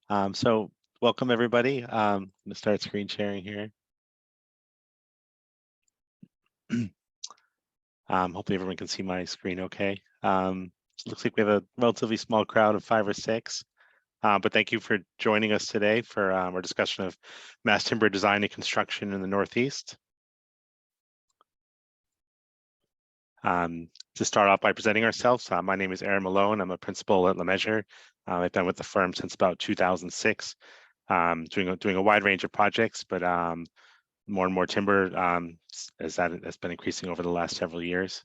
So welcome everybody. I'm gonna start screen sharing here. Hopefully everyone can see my screen okay. It looks like we have a relatively small crowd of 5 or 6, but thank you for joining us today for our discussion of mass timber design and construction in the Northeast. To start off by presenting ourselves, my name is Aaron Malone. I'm a principal at LeMessurier. I've been with the firm since about 2006, doing a wide range of projects, but more and more timber as that has been increasing over the last several years.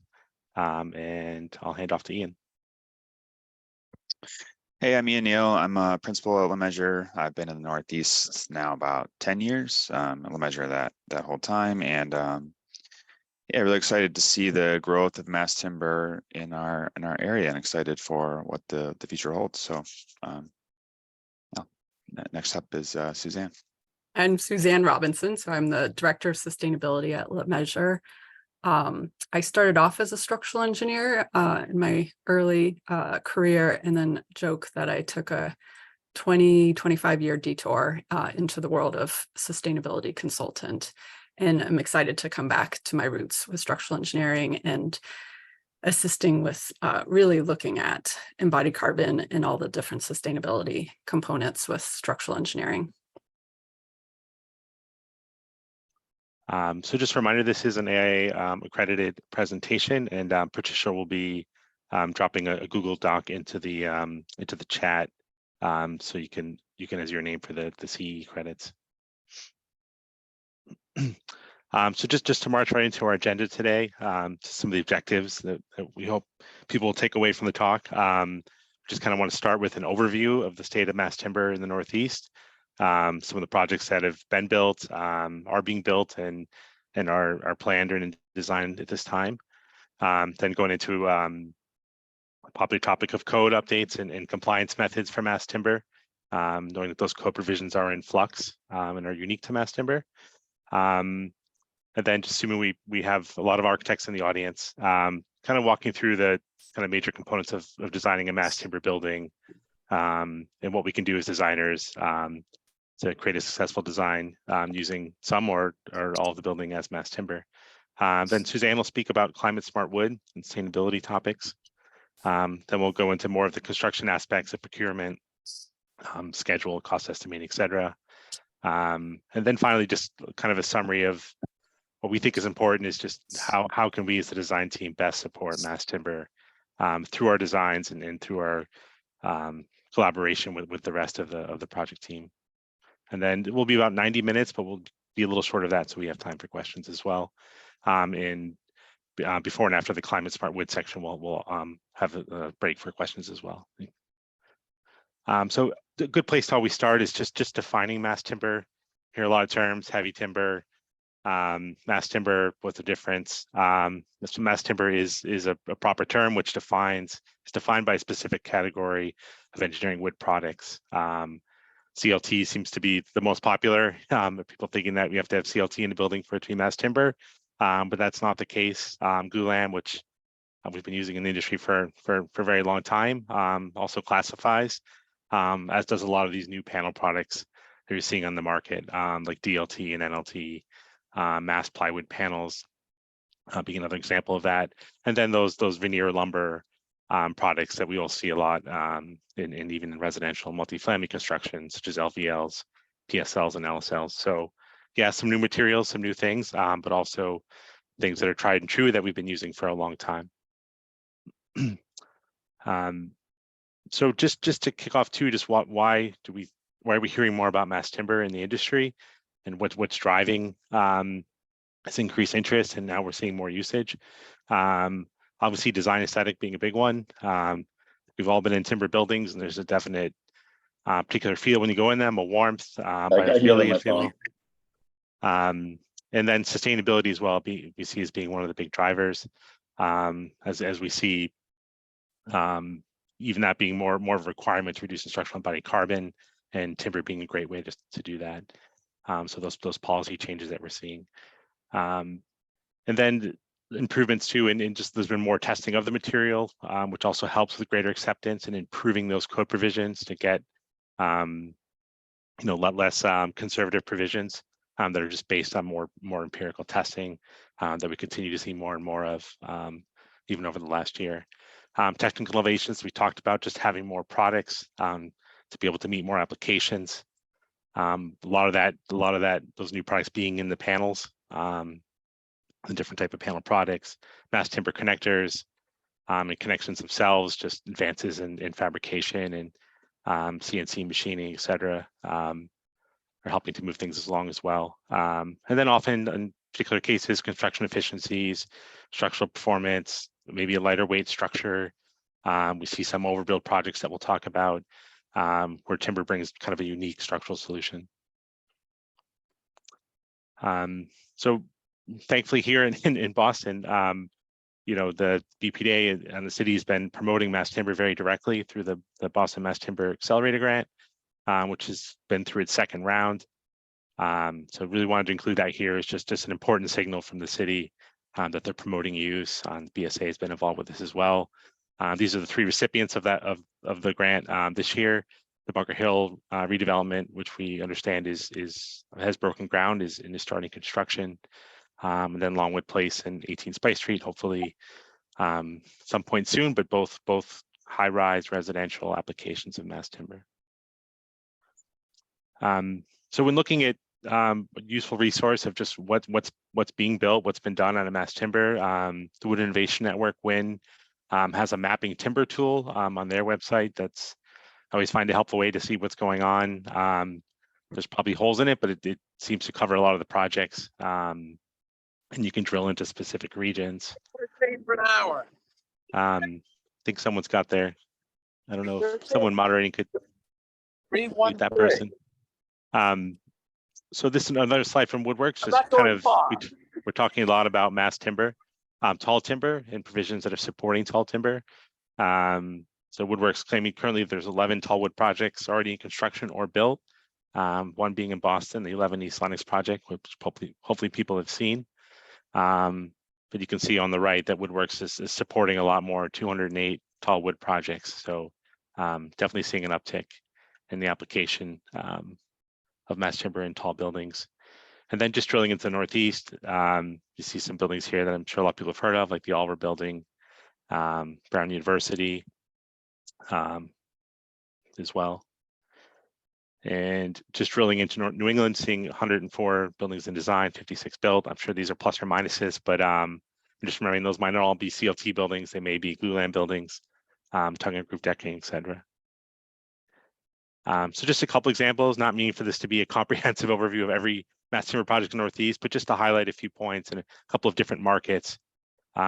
And I'll hand off to Ian. Hey, I'm Ian Neal. I'm a principal at LeMessurier. I've been in the Northeast now about 10 years. At LeMessurier that whole time, and yeah, really excited to see the growth of mass timber in our area, and excited for what the future holds. So, next up is Suzanne. I'm Suzanne Robinson, so I'm the Director of Sustainability at LeMessurier. I started off as a structural engineer in my early career, and then joke that I took a 25-year detour into the world of sustainability consultant. And I'm excited to come back to my roots with structural engineering and assisting with really looking at embodied carbon and all the different sustainability components with structural engineering. So just a reminder, this is an AIA accredited presentation, and Patricia will be dropping a Google Doc into the chat, so you can as your name for the CE credits. So just to march right into our agenda today, to some of the objectives that we hope people will take away from the talk. Just kind of want to start with an overview of the state of mass timber in the Northeast. Some of the projects that have been built, are being built, and are planned and designed at this time. Then going into a popular topic of code updates and compliance methods for mass timber, knowing that those code provisions are in flux and are unique to mass timber. And then just assuming we have a lot of architects in the audience, kind of walking through the kind of major components of designing a mass timber building, and what we can do as designers to create a successful design using some or all of the building as mass timber. Then Suzanne will speak about climate smart wood and sustainability topics. Then we'll go into more of the construction aspects of procurement, schedule, cost estimating, etc. And then finally, just kind of a summary of what we think is important is just how can we as the design team best support mass timber through our designs and through our collaboration with the rest of the project team. And then it will be about 90 minutes, but we'll be a little short of that, so we have time for questions as well. And before and after the climate smart wood section, we'll have a break for questions as well. So a good place to always start is just defining mass timber. Hear a lot of terms: heavy timber, mass timber. What's the difference? Mass timber is a proper term which is defined by a specific category of engineering wood products. CLT seems to be the most popular. People thinking that we have to have CLT in the building for it to be mass timber, but that's not the case. Glulam, which we've been using in the industry for a very long time, also classifies, as does a lot of these new panel products that you're seeing on the market, like DLT and NLT, mass plywood panels being another example of that. And then those veneer lumber products that we will see a lot in even in residential multifamily construction, such as LVLs, PSLs, and LSLs. So yeah, some new materials, some new things, but also things that are tried and true that we've been using for a long time. So just to kick off too, just why are we hearing more about mass timber in the industry, and what's driving this increased interest, and now we're seeing more usage. Obviously, design aesthetic being a big one. We've all been in timber buildings, and there's a definite particular feel when you go in them, a warmth, feeling. And then sustainability as well, we see as being one of the big drivers, as we see even that being more of a requirement to reduce structural embodied carbon, and timber being a great way to do that. So those policy changes that we're seeing. And then improvements too, and just there's been more testing of the material, which also helps with greater acceptance and improving those code provisions to get lot less conservative provisions that are just based on more empirical testing that we continue to see more and more of even over the last year. Technical innovations, we talked about just having more products to be able to meet more applications. A lot of that, those new products being in the panels, the different type of panel products, mass timber connectors, and connections themselves, just advances in fabrication and CNC machining, et cetera, are helping to move things along as well. And then often in particular cases, construction efficiencies, structural performance, maybe a lighter weight structure. We see some overbuild projects that we'll talk about where timber brings kind of a unique structural solution. So thankfully here in Boston, the BPDA and the city has been promoting mass timber very directly through the Boston Mass Timber Accelerator Grant, which has been through its second round. So really wanted to include that here. It's just an important signal from the city that they're promoting use. BSA has been involved with this as well. These are the 3 recipients of of the grant this year. The Bunker Hill redevelopment, which we understand has broken ground, is starting construction. And then Longwood Place and 18 Spice Street, hopefully some point soon, but both high-rise residential applications of mass timber. So when looking at a useful resource of just what's being built, what's been done on a mass timber, the Wood Innovation Network, WIN, has a mapping timber tool on their website. That's I always find a helpful way to see what's going on. There's probably holes in it, but it seems to cover a lot of the projects. And you can drill into specific regions. For an hour. I think someone's got there. I don't know if someone moderating could mute that person. So this is another slide from Woodworks. Just kind of, we're talking a lot about mass timber, tall timber, and provisions that are supporting tall timber. So Woodworks claiming currently there's 11 tall wood projects already in construction or built. One being in Boston, the 11 East Lenox project, which hopefully people have seen. But you can see on the right that Woodworks is supporting a lot more 208 tall wood projects. So definitely seeing an uptick in the application of mass timber in tall buildings. And then just drilling into the Northeast, you see some buildings here that I'm sure a lot of people have heard of, like the Oliver Building, Brown University as well. And just drilling into New England, seeing 104 buildings in design, 56 built. I'm sure these are plus or minuses, but just remembering those might not all be CLT buildings. They may be glulam buildings, tongue and groove decking, et cetera. So just a couple examples, not meaning for this to be a comprehensive overview of every mass timber project in the Northeast, but just to highlight a few points in a couple of different markets,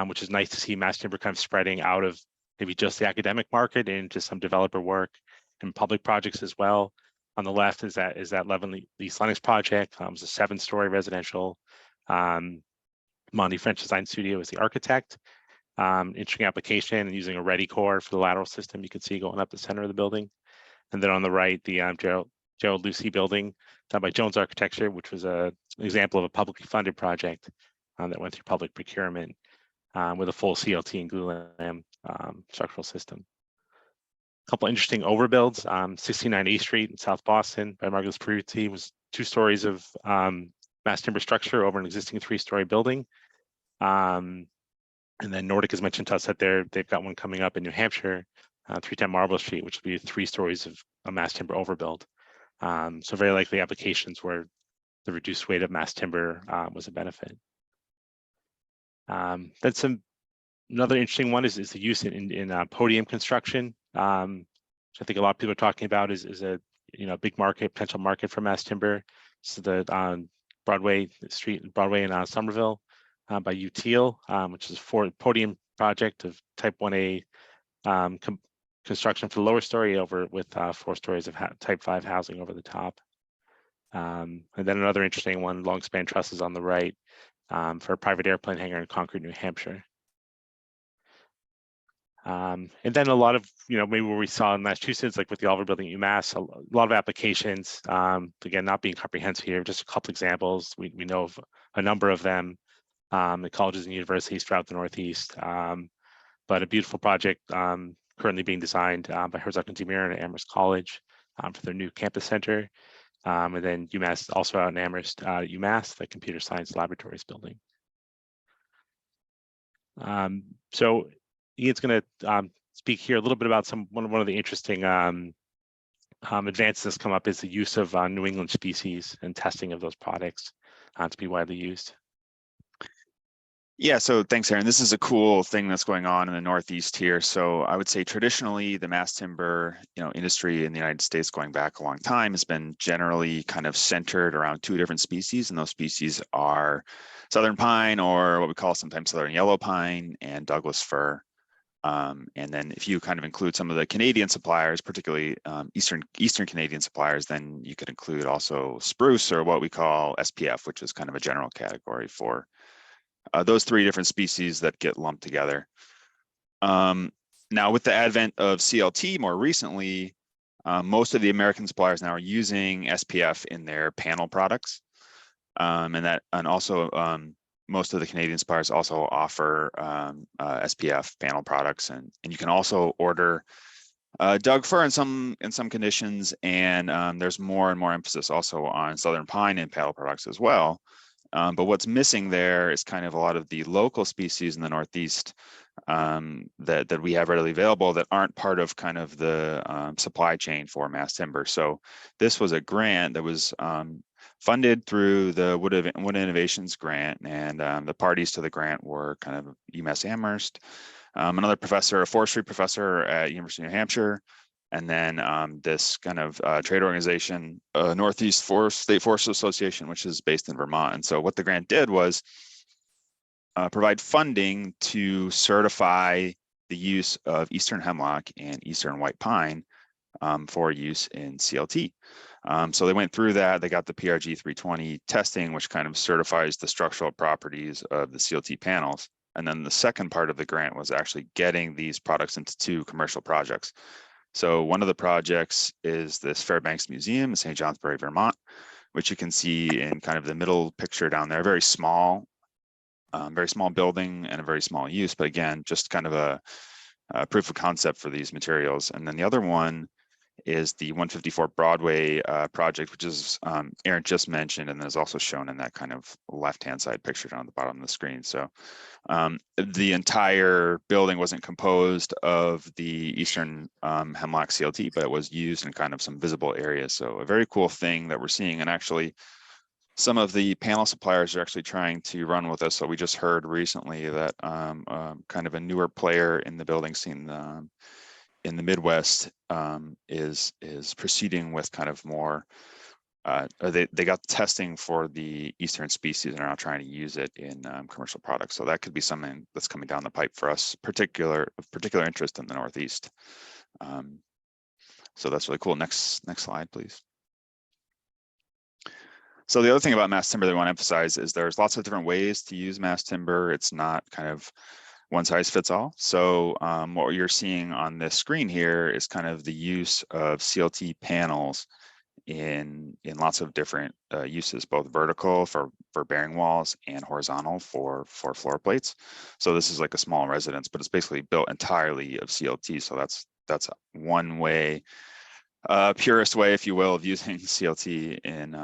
which is nice to see mass timber kind of spreading out of maybe just the academic market into some developer work and public projects as well. On the left is that 11 East Lenox project. It's a 7-story residential. Monty French Design Studio is the architect. Interesting application and using a ready core for the lateral system you can see going up the center of the building. And then on the right, the Gerald Lucy building done by Jones Architecture, which was an example of a publicly funded project that went through public procurement with a full CLT and glulam structural system. A couple interesting overbuilds. 69 East Street in South Boston by Margulis Peruzzi was 2 stories of mass timber structure over an existing 3-story building. And then Nordic has mentioned to us that they've got one coming up in New Hampshire, 310 Marble Street, which will be 3 stories of a mass timber overbuild. So very likely applications where the reduced weight of mass timber was a benefit. Then another interesting one is the use in podium construction, which I think a lot of people are talking about is a big market, potential market for mass timber. So the Broadway in Somerville by UTEAL, which is a podium project of type 1A construction for the lower story over with 4 stories of type 5 housing over the top. And then another interesting one, long span trusses on the right for a private airplane hangar in Concord, New Hampshire. And then a lot of, maybe where we saw in Massachusetts, like with the Oliver Building at UMass, a lot of applications, again, not being comprehensive here, just a couple examples. We know of a number of them at colleges and universities throughout the Northeast, but a beautiful project currently being designed by Herzog & de Meuron at Amherst College for their new campus center. And then UMass also out in Amherst, UMass, the Computer Science Laboratories building. So Ian's going to speak here a little bit about one of the interesting advances that's come up is the use of New England species and testing of those products to be widely used. Yeah, so thanks, Aaron. This is a cool thing that's going on in the Northeast here. So I would say traditionally the mass timber, industry in the United States going back a long time has been generally kind of centered around two different species, and those species are southern pine, or what we call sometimes southern yellow pine, and Douglas fir. And then if you kind of include some of the Canadian suppliers, particularly Eastern Canadian suppliers, then you could include also spruce, or what we call SPF, which is kind of a general category for those three different species that get lumped together. Now, with the advent of CLT more recently, most of the American suppliers now are using SPF in their panel products, and also most of the Canadian suppliers also offer SPF panel products, and you can also order Doug fir in some conditions, and there's more and more emphasis also on southern pine in panel products as well. But what's missing there is kind of a lot of the local species in the Northeast that we have readily available that aren't part of kind of the supply chain for mass timber. So this was a grant that was funded through the Wood Innovations grant, and the parties to the grant were kind of UMass Amherst, another professor, a forestry professor at University of New Hampshire, and then this kind of trade organization, Northeast State Forest Association, which is based in Vermont. And so what the grant did was provide funding to certify the use of Eastern hemlock and Eastern white pine for use in CLT. So they went through that. They got the PRG 320 testing, which kind of certifies the structural properties of the CLT panels. And then the second part of the grant was actually getting these products into 2 commercial projects. So one of the projects is this Fairbanks Museum in St. Johnsbury, Vermont, which you can see in kind of the middle picture down there. Very small building and a very small use, but again, just kind of a proof of concept for these materials. And then the other one is the 154 Broadway project, which is Aaron just mentioned, and is also shown in that kind of left-hand side picture down at the bottom of the screen. So the entire building wasn't composed of the Eastern hemlock CLT, but it was used in kind of some visible areas. So a very cool thing that we're seeing, and actually some of the panel suppliers are actually trying to run with us. So we just heard recently that kind of a newer player in the building scene in the Midwest is proceeding with kind of more, they got testing for the Eastern species and are now trying to use it in commercial products. So that could be something that's coming down the pipe for us, particular interest in the Northeast. So that's really cool. Next slide, please. So the other thing about mass timber that I want to emphasize is there's lots of different ways to use mass timber. It's not kind of one size fits all. So what you're seeing on this screen here is kind of the use of CLT panels in lots of different uses, both vertical for bearing walls and horizontal for floor plates. So this is like a small residence, but it's basically built entirely of CLT. So that's one way, purest way, if you will, of using CLT in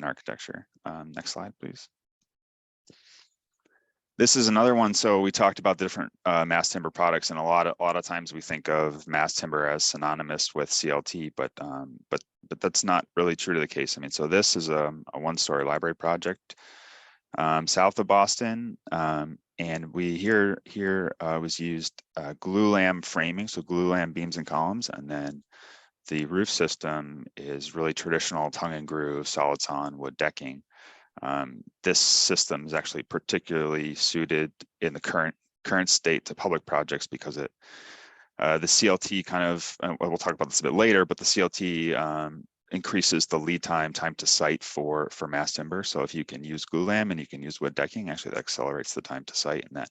architecture. Next slide, please. This is another one. So we talked about the different mass timber products, and a lot of times we think of mass timber as synonymous with CLT, but that's not really true to the case. I mean, so this is a one-story library project south of Boston, and we here was used glulam framing, so glulam beams and columns, and then the roof system is really traditional tongue and groove solid sawn wood decking. This system is actually particularly suited in the current state to public projects because the CLT kind of, we'll talk about this a bit later, but the CLT increases the lead time to site for mass timber. So if you can use glulam and you can use wood decking, actually that accelerates the time to site, and that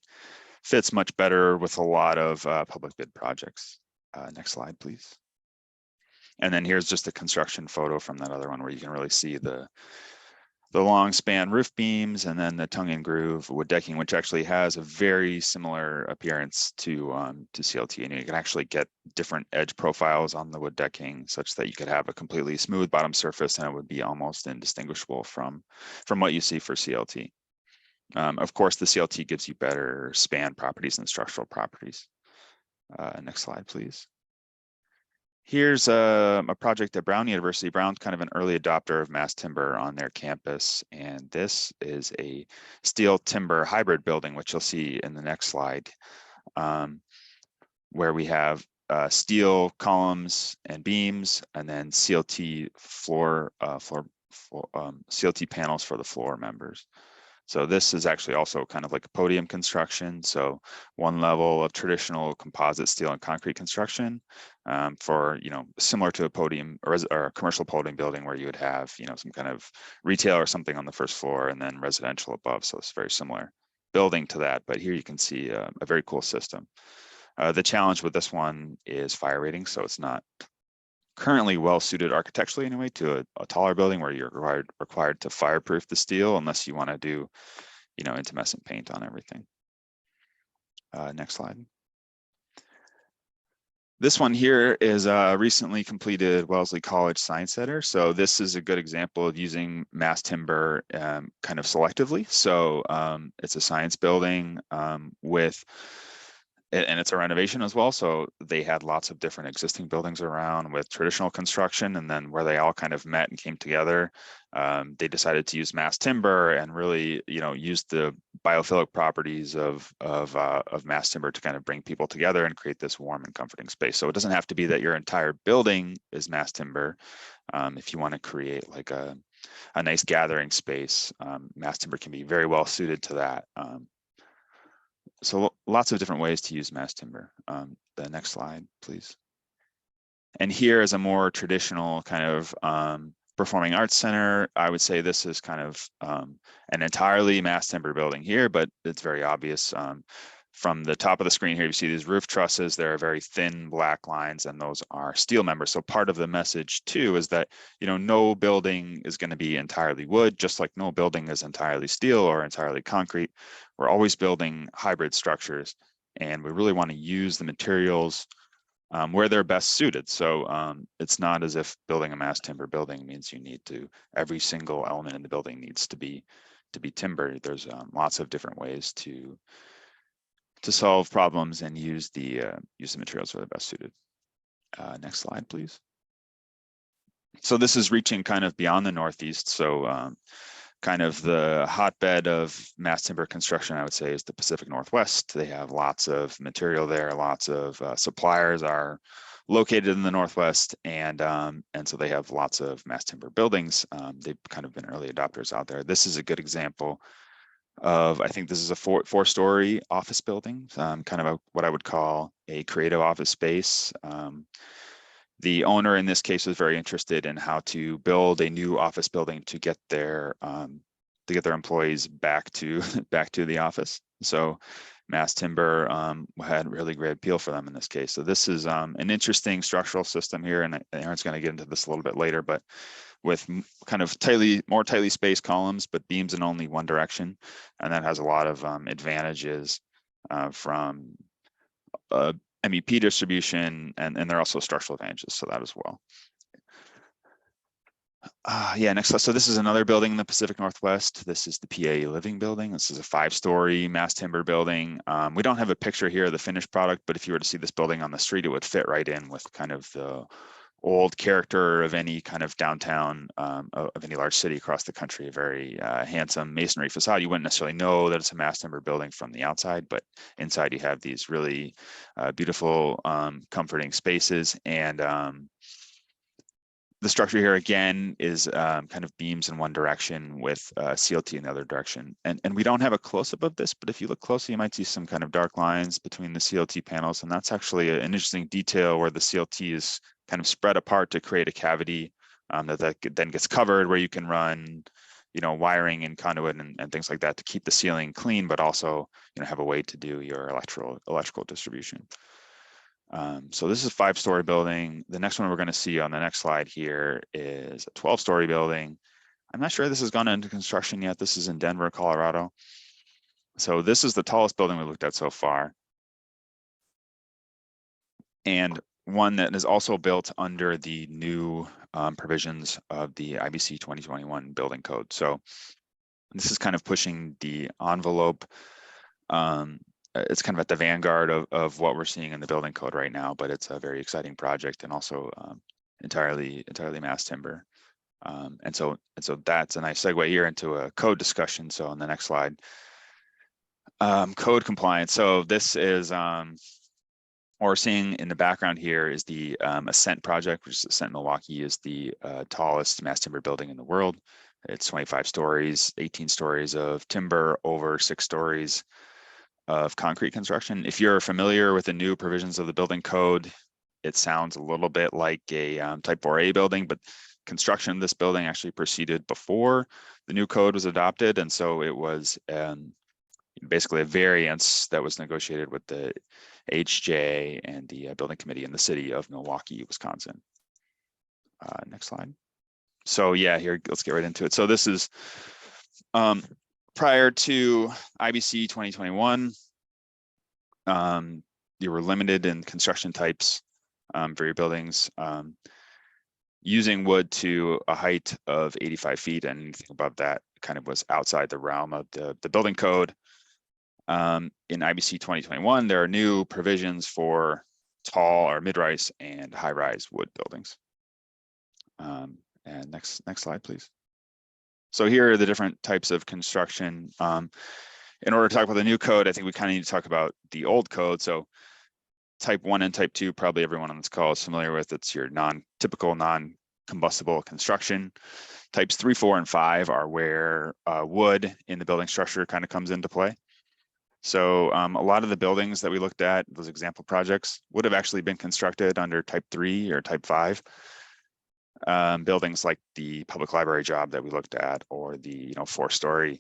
fits much better with a lot of public bid projects. Next slide, please. And then here's just a construction photo from that other one where you can really see the the long span roof beams, and then the tongue and groove wood decking, which actually has a very similar appearance to CLT. And you can actually get different edge profiles on the wood decking such that you could have a completely smooth bottom surface and it would be almost indistinguishable from what you see for CLT. Of course, the CLT gives you better span properties and structural properties. Next slide, please. Here's a project at Brown University. Brown's kind of an early adopter of mass timber on their campus. And this is a steel timber hybrid building, which you'll see in the next slide, where we have steel columns and beams, and then CLT CLT panels for the floor members. So this is actually also kind of like a podium construction. So one level of traditional composite steel and concrete construction for, similar to a podium or a commercial podium building where you would have, some kind of retail or something on the first floor and then residential above. So it's very similar building to that. But here you can see a very cool system. The challenge with this one is fire rating. So it's not currently well suited architecturally anyway to a taller building where you're required to fireproof the steel unless you want to do, intumescent paint on everything. Next slide. This one here is a recently completed Wellesley College Science Center. So this is a good example of using mass timber kind of selectively. So it's a science building and it's a renovation as well. So they had lots of different existing buildings around with traditional construction, and then where they all kind of met and came together, they decided to use mass timber and really, use the biophilic properties of mass timber to kind of bring people together and create this warm and comforting space. So it doesn't have to be that your entire building is mass timber. If you want to create like a nice gathering space, mass timber can be very well suited to that. So lots of different ways to use mass timber. The next slide, please. And here is a more traditional kind of performing arts center. I would say this is kind of an entirely mass timber building here, but it's very obvious. From the top of the screen here, you see these roof trusses. There are very thin black lines, and those are steel members. So part of the message too is that, no building is going to be entirely wood, just like no building is entirely steel or entirely concrete. We're always building hybrid structures, and we really want to use the materials where they're best suited. So it's not as if building a mass timber building means every single element in the building needs to be timber. There's lots of different ways to solve problems and use the materials that are best suited. Next slide, please. So this is reaching kind of beyond the Northeast. So kind of the hotbed of mass timber construction, I would say, is the Pacific Northwest. They have lots of material there. Lots of suppliers are located in the Northwest, and so they have lots of mass timber buildings. They've kind of been early adopters out there. This is a good example of, I think this is a four-story office building, kind of what I would call a creative office space. The owner in this case was very interested in how to build a new office building to get their employees back to the office. So mass timber had really great appeal for them in this case. So this is an interesting structural system here, and Aaron's going to get into this a little bit later, but with kind of more tightly spaced columns, but beams in only one direction. And that has a lot of advantages from MEP distribution, and there are also structural advantages to that as well. Yeah, next slide. So this is another building in the Pacific Northwest. This is the PA Living Building. This is a 5-story mass timber building. We don't have a picture here of the finished product, but if you were to see this building on the street, it would fit right in with kind of the old character of any kind of downtown of any large city across the country. A very handsome masonry facade. You wouldn't necessarily know that it's a mass timber building from the outside, but inside you have these really beautiful, comforting spaces. And the structure here again is kind of beams in one direction with CLT in the other direction. And we don't have a close-up of this, but if you look closely, you might see some kind of dark lines between the CLT panels. And that's actually an interesting detail where the CLT is kind of spread apart to create a cavity that then gets covered, where you can run, wiring and conduit and things like that to keep the ceiling clean, but also, have a way to do your electrical distribution. So this is a 5-story building. The next one we're going to see on the next slide here is a 12-story building. I'm not sure this has gone into construction yet. This is in Denver, Colorado. So this is the tallest building we looked at so far. And one that is also built under the new provisions of the IBC 2021 building code. So this is kind of pushing the envelope. It's kind of at the vanguard of what we're seeing in the building code right now, but it's a very exciting project and also entirely mass timber. And so that's a nice segue here into a code discussion. So on the next slide, code compliance. So this is what we're seeing in the background here is the Ascent project, which is Ascent Milwaukee, is the tallest mass timber building in the world. It's 25 stories, 18 stories of timber, over 6 stories of concrete construction. If you're familiar with the new provisions of the building code, it sounds a little bit like a type 4A building, but construction of this building actually proceeded before the new code was adopted. And so it was basically a variance that was negotiated with the HJ and the building committee in the city of Milwaukee, Wisconsin. Next slide. So yeah, here, let's get right into it. So this is prior to IBC 2021, you were limited in construction types for your buildings, using wood to a height of 85 feet, and anything above that kind of was outside the realm of the building code. In IBC 2021, there are new provisions for tall or mid-rise and high-rise wood buildings. And next slide, please. So here are the different types of construction. In order to talk about the new code, I think we kind of need to talk about the old code. So type 1 and type 2, probably everyone on this call is familiar with. It's your typical non-combustible construction. Types 3, 4, and 5 are where wood in the building structure kind of comes into play. So a lot of the buildings that we looked at, those example projects, would have actually been constructed under type 3 or type 5. Buildings like the public library job that we looked at, or the 4-story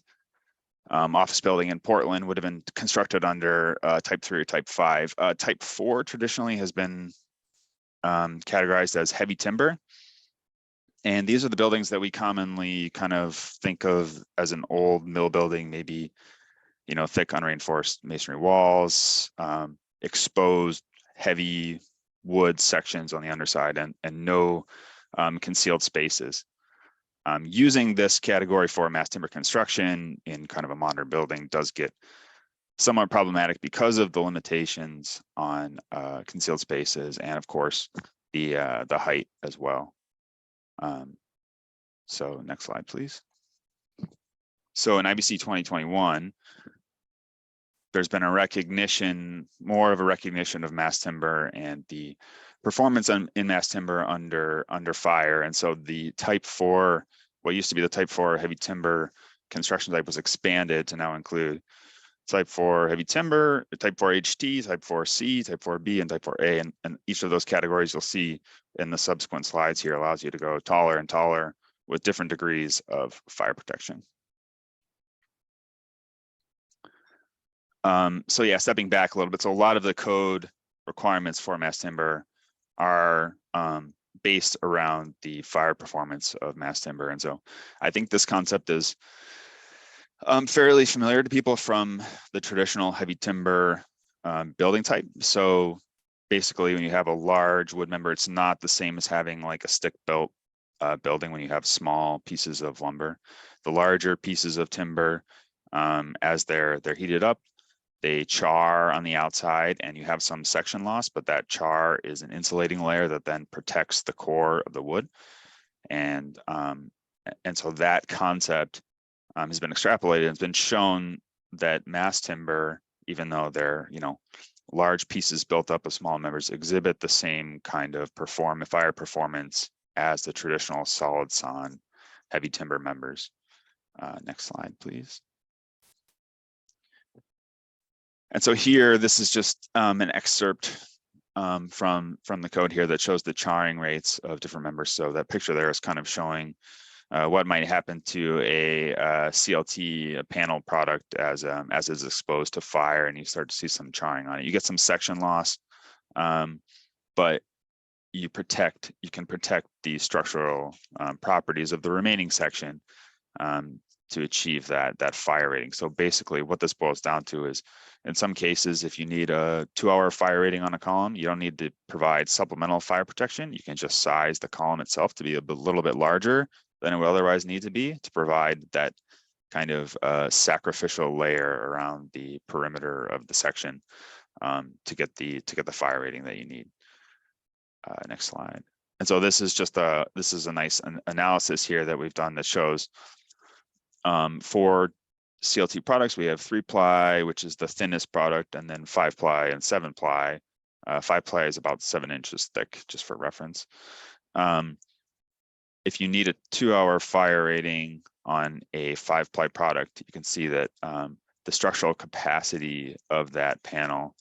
office building in Portland, would have been constructed under type 3 or type 5. Type 4 traditionally has been categorized as heavy timber. And these are the buildings that we commonly kind of think of as an old mill building, maybe thick unreinforced masonry walls, exposed heavy wood sections on the underside, and no concealed spaces. Using this category for mass timber construction in kind of a modern building does get somewhat problematic because of the limitations on concealed spaces, and of course the height as well. So next slide, please. So in IBC 2021, there's been a recognition, more of a recognition of mass timber and the performance in mass timber under fire. And so the type 4, what used to be the type 4 heavy timber construction type, was expanded to now include type 4 heavy timber, type 4 HT, type 4C, type 4B, and type 4A. And each of those categories you'll see in the subsequent slides here allows you to go taller and taller with different degrees of fire protection. So yeah, stepping back a little bit. So a lot of the code requirements for mass timber are based around the fire performance of mass timber. And so I think this concept is fairly familiar to people from the traditional heavy timber building type. So basically, when you have a large wood member, it's not the same as having like a stick-built building when you have small pieces of lumber. The larger pieces of timber, as they're heated up, they char on the outside and you have some section loss, but that char is an insulating layer that then protects the core of the wood. And so that concept has been extrapolated. It's been shown that mass timber, even though they're large pieces built up of small members, exhibit the same kind of fire performance as the traditional solid sawn heavy timber members. Next slide, please. And so here, this is just an excerpt from the code here that shows the charring rates of different members. So that picture there is kind of showing what might happen to a CLT panel product as it's exposed to fire, and you start to see some charring on it. You get some section loss, but you can protect the structural properties of the remaining section to achieve that fire rating. So basically what this boils down to is, in some cases, if you need a 2-hour fire rating on a column, you don't need to provide supplemental fire protection. You can just size the column itself to be a little bit larger than it would otherwise need to be to provide that kind of sacrificial layer around the perimeter of the section to get the fire rating that you need. Next slide. And so this is just a nice analysis here that we've done that shows for CLT products, we have 3-ply, which is the thinnest product, and then 5-ply and 7-ply. 5-ply is about 7 inches thick, just for reference. If you need a 2-hour fire rating on a 5-ply product, you can see that the structural capacity of that panel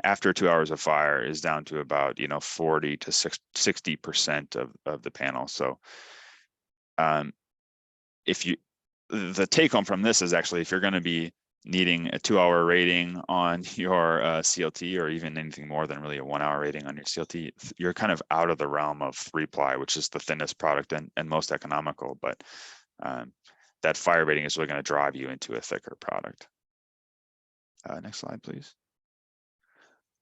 after 2 hours of fire is down to about 40 to 60% of the panel. So the take home from this is actually, if you're going to be needing a 2-hour rating on your CLT, or even anything more than really a 1-hour rating on your CLT, you're kind of out of the realm of 3-ply, which is the thinnest product and most economical. But that fire rating is really going to drive you into a thicker product. Next slide, please.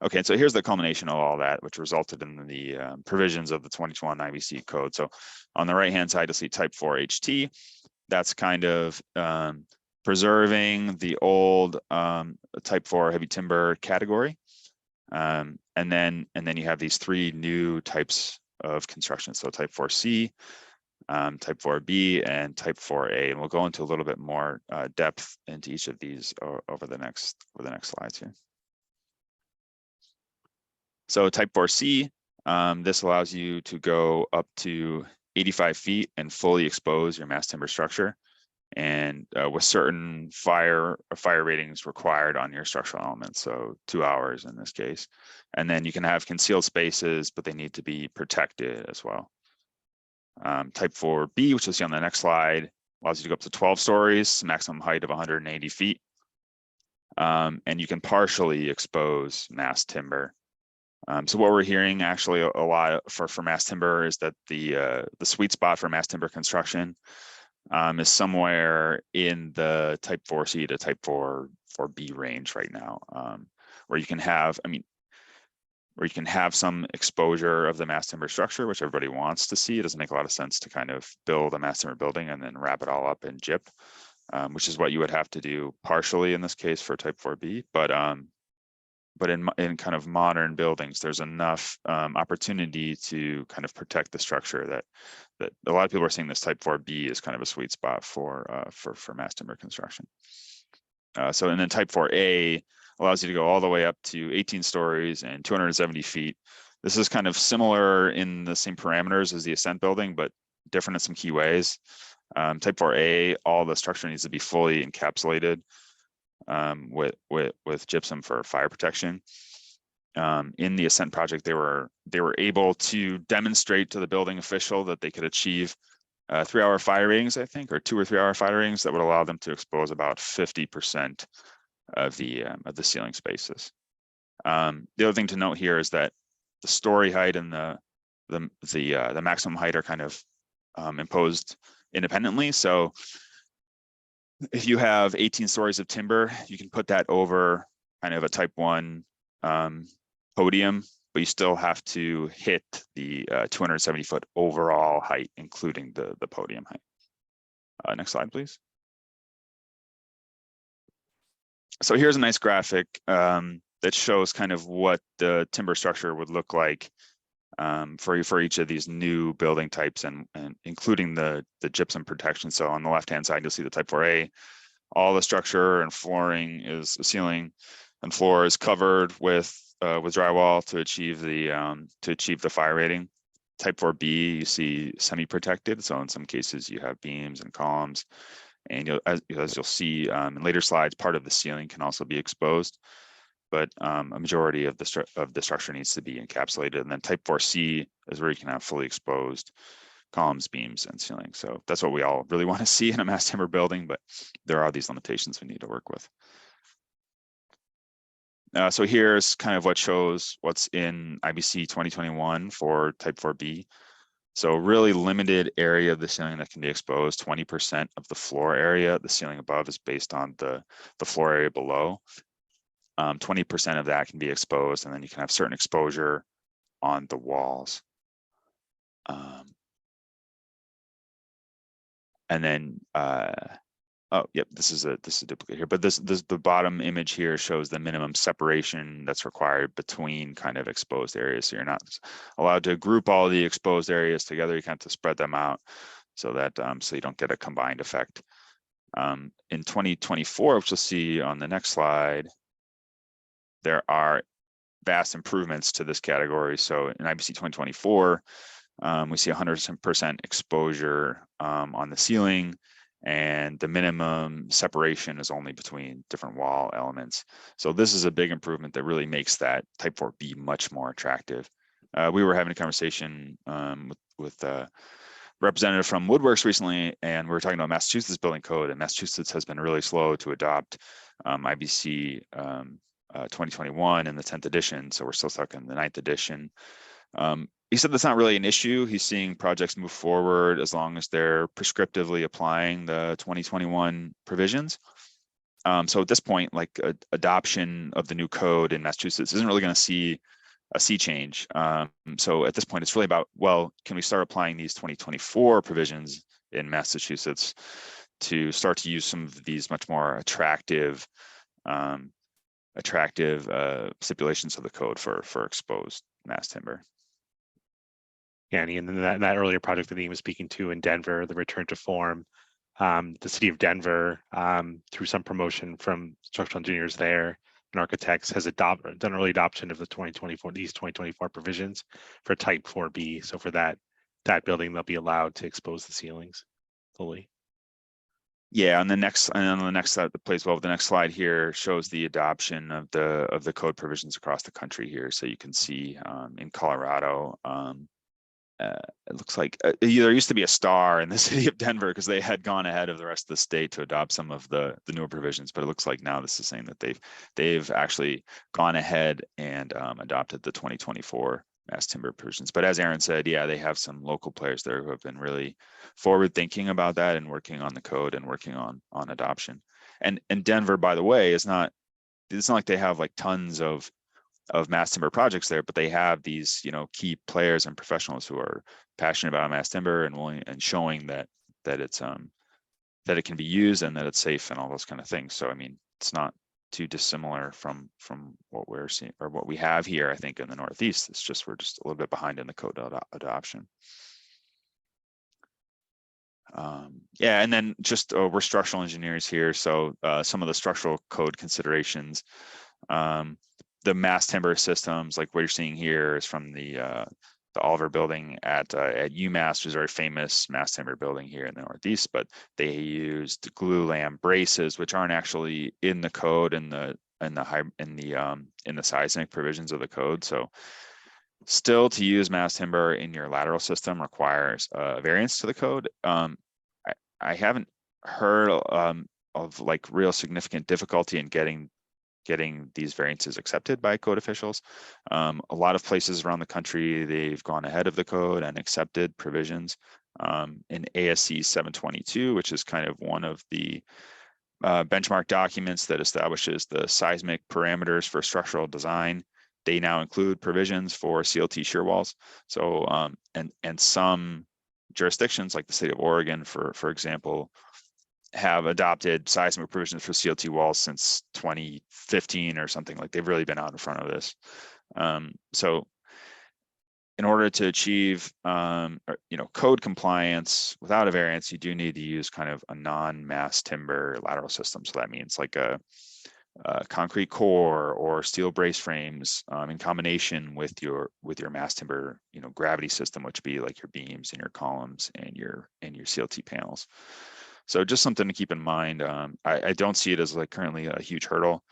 Okay, so here's the culmination of all that, which resulted in the provisions of the 2021 IBC code. So on the right-hand side, you'll see type 4 HT. That's kind of preserving the old type 4 heavy timber category. And then you have these 3 new types of construction. So type 4C, type 4B, and type 4A. And we'll go into a little bit more depth into each of these over the next slides here. So type 4C, this allows you to go up to 85 feet and fully expose your mass timber structure, and with certain fire ratings required on your structural elements, so 2 hours in this case. And then you can have concealed spaces, but they need to be protected as well. Type 4B, which you'll see on the next slide, allows you to go up to 12 stories, maximum height of 180 feet. And you can partially expose mass timber. So what we're hearing actually a lot for mass timber is that the sweet spot for mass timber construction is somewhere in the type 4C to type 4B range right now, where you can have, where you can have some exposure of the mass timber structure, which everybody wants to see. It doesn't make a lot of sense to kind of build a mass timber building and then wrap it all up in gyp, which is what you would have to do partially in this case for type 4B. But in kind of modern buildings, there's enough opportunity to kind of protect the structure that a lot of people are saying this type 4B is kind of a sweet spot for mass timber construction. So and then type 4A allows you to go all the way up to 18 stories and 270 feet. This is kind of similar in the same parameters as the Ascent building, but different in some key ways. Type 4A, all the structure needs to be fully encapsulated with gypsum for fire protection. In the Ascent project, they were able to demonstrate to the building official that they could achieve 3-hour fire ratings, I think, or 2 or 3 hour fire ratings that would allow them to expose about 50% of the ceiling spaces. The other thing to note here is that the story height and the maximum height are kind of imposed independently. So if you have 18 stories of timber, you can put that over kind of a type 1 podium, but you still have to hit the 270-foot overall height, including the podium height. Next slide, please. So here's a nice graphic that shows kind of what the timber structure would look like for each of these new building types, and including the gypsum protection. So on the left-hand side, you'll see the type 4A. All the structure and ceiling and floor is covered with drywall to achieve the fire rating. Type 4B, you see semi-protected. So in some cases, you have beams and columns, and as you'll see in later slides, part of the ceiling can also be exposed. But a majority of the structure needs to be encapsulated. And then type 4C is where you can have fully exposed columns, beams, and ceiling. So that's what we all really want to see in a mass timber building, but there are these limitations we need to work with. So here's kind of what shows what's in IBC 2021 for type 4B. So really limited area of the ceiling that can be exposed. 20% of the floor area, the ceiling above is based on the floor area below. 20% of that can be exposed, and then you can have certain exposure on the walls. And then, oh, yep, this is a duplicate here, but the bottom image here shows the minimum separation that's required between kind of exposed areas. So you're not allowed to group all the exposed areas together. You kind of have to spread them out so that so you don't get a combined effect. In 2024, which you'll see on the next slide, there are vast improvements to this category. So in IBC 2024, we see 100% exposure on the ceiling, and the minimum separation is only between different wall elements. So this is a big improvement that really makes that type 4B much more attractive. We were having a conversation with a representative from Woodworks recently, and we were talking about Massachusetts building code, and Massachusetts has been really slow to adopt IBC 2021 in the 10th edition. So we're still stuck in the 9th edition. He said that's not really an issue. He's seeing projects move forward as long as they're prescriptively applying the 2021 provisions. So at this point, like adoption of the new code in Massachusetts isn't really going to see a sea change. So at this point, it's really about, well, can we start applying these 2024 provisions in Massachusetts to start to use some of these much more attractive stipulations of the code for exposed mass timber. Yeah, and then that earlier project that he was speaking to in Denver, the return to form, the city of Denver, through some promotion from structural engineers there and architects, has done early adoption of the 2024 provisions for type 4B. So for that building, they'll be allowed to expose the ceilings fully. Yeah, on the next slide that plays well with the next slide here shows the adoption of the code provisions across the country here. So you can see in Colorado, it looks like there used to be a star in the city of Denver because they had gone ahead of the rest of the state to adopt some of the newer provisions. But it looks like now this is saying that they've actually gone ahead and adopted the 2024 mass timber provisions. But as Aaron said, yeah, they have some local players there who have been really forward thinking about that and working on the code and working on adoption. And Denver, by the way, it's not like they have like tons of mass timber projects there, but they have these, key players and professionals who are passionate about mass timber and willing and showing that it's that it can be used and that it's safe and all those kind of things. So I mean, it's not too dissimilar from what we're seeing or what we have here. I think in the Northeast, it's just we're just a little bit behind in the code adoption. Yeah, and then just we're structural engineers here, so some of the structural code considerations. The mass timber systems, like what you're seeing here, is from the Oliver building at UMass, which is a very famous mass timber building here in the Northeast. But they used glulam braces, which aren't actually in the code in the seismic provisions of the code. So still, to use mass timber in your lateral system requires a variance to the code. I haven't heard of like real significant difficulty in getting these variances accepted by code officials. A lot of places around the country, they've gone ahead of the code and accepted provisions. In ASC 722, which is kind of one of the benchmark documents that establishes the seismic parameters for structural design, they now include provisions for CLT shear walls. So and some jurisdictions like the state of Oregon, for example, have adopted seismic provisions for CLT walls since 2015 or something. Like they've really been out in front of this. So in order to achieve code compliance without a variance, you do need to use kind of a non-mass timber lateral system. So that means like a concrete core or steel brace frames in combination with your mass timber gravity system, which would be like your beams and your columns and your CLT panels. So just something to keep in mind. I don't see it as like currently a huge hurdle.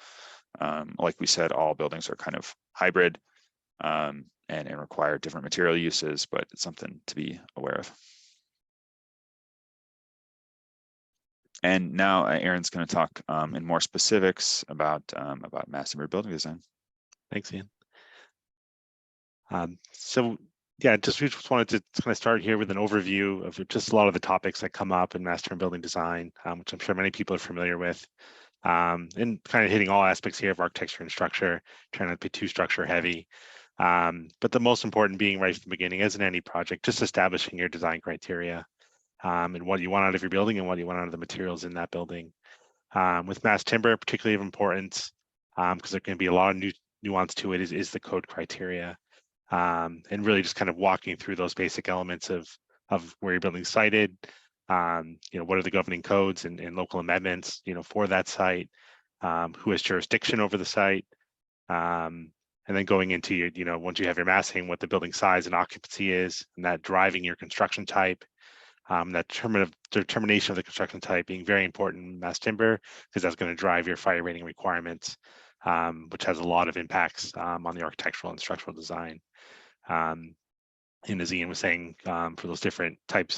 Like we said, all buildings are kind of hybrid and require different material uses, but it's something to be aware of. And now Aaron's going to talk in more specifics about mass timber building design. Thanks, Ian. So yeah, we just wanted to kind of start here with an overview of just a lot of the topics that come up in mass timber building design, which I'm sure many people are familiar with, and kind of hitting all aspects here of architecture and structure, trying not to be too structure heavy. But the most important being right from the beginning, as in any project, just establishing your design criteria and what you want out of your building and what you want out of the materials in that building. With mass timber, particularly of importance, because there can be a lot of nuance to it, is the code criteria. And really just kind of walking through those basic elements of where your building's sited, what are the governing codes and local amendments, for that site, who has jurisdiction over the site, and then going into your, once you have your massing, what the building size and occupancy is, and that driving your construction type, that determination of the construction type being very important in mass timber, because that's going to drive your fire rating requirements, which has a lot of impacts on the architectural and structural design. And as Ian was saying, for those different type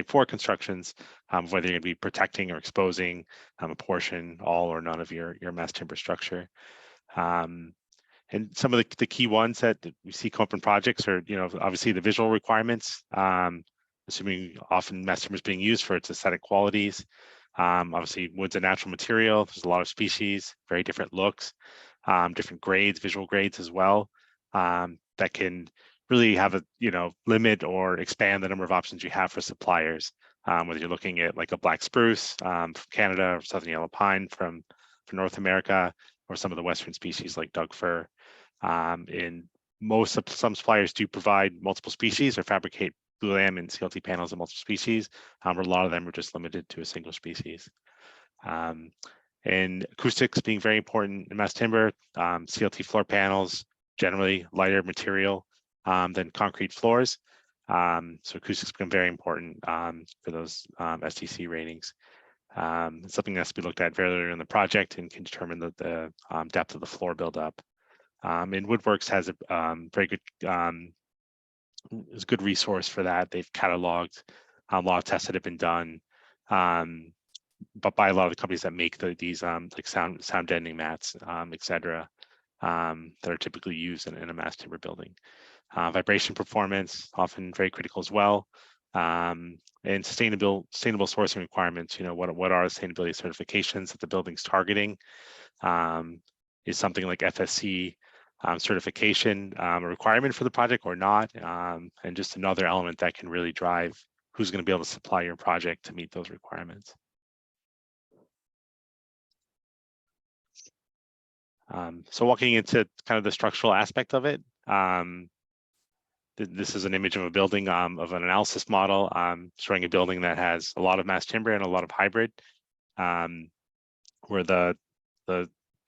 4 constructions, whether you're going to be protecting or exposing a portion, all or none of your mass timber structure. And some of the key ones that we see come up in projects are, obviously the visual requirements, assuming often mass timber is being used for its aesthetic qualities. Obviously, wood's a natural material. There's a lot of species, very different looks, different grades, visual grades as well, that can really have a limit or expand the number of options you have for suppliers. Whether you're looking at like a black spruce from Canada, or southern yellow pine from North America, or some of the western species like Doug fir. In some suppliers do provide multiple species or fabricate glulam and CLT panels of multiple species, where a lot of them are just limited to a single species. And acoustics being very important in mass timber, CLT floor panels, generally lighter material than concrete floors. So acoustics become very important for those STC ratings. It's something that has to be looked at very early in the project and can determine the depth of the floor buildup. And Woodworks has a very good is a good resource for that. They've cataloged a lot of tests that have been done, but by a lot of the companies that make these like sound deadening mats, etc., that are typically used in a mass timber building. Vibration performance, often very critical as well. And sustainable sourcing requirements, what are sustainability certifications that the building's targeting? Is something like FSC certification a requirement for the project or not? And just another element that can really drive who's going to be able to supply your project to meet those requirements. So walking into kind of the structural aspect of it, this is an image of a building of an analysis model showing a building that has a lot of mass timber and a lot of hybrid, where the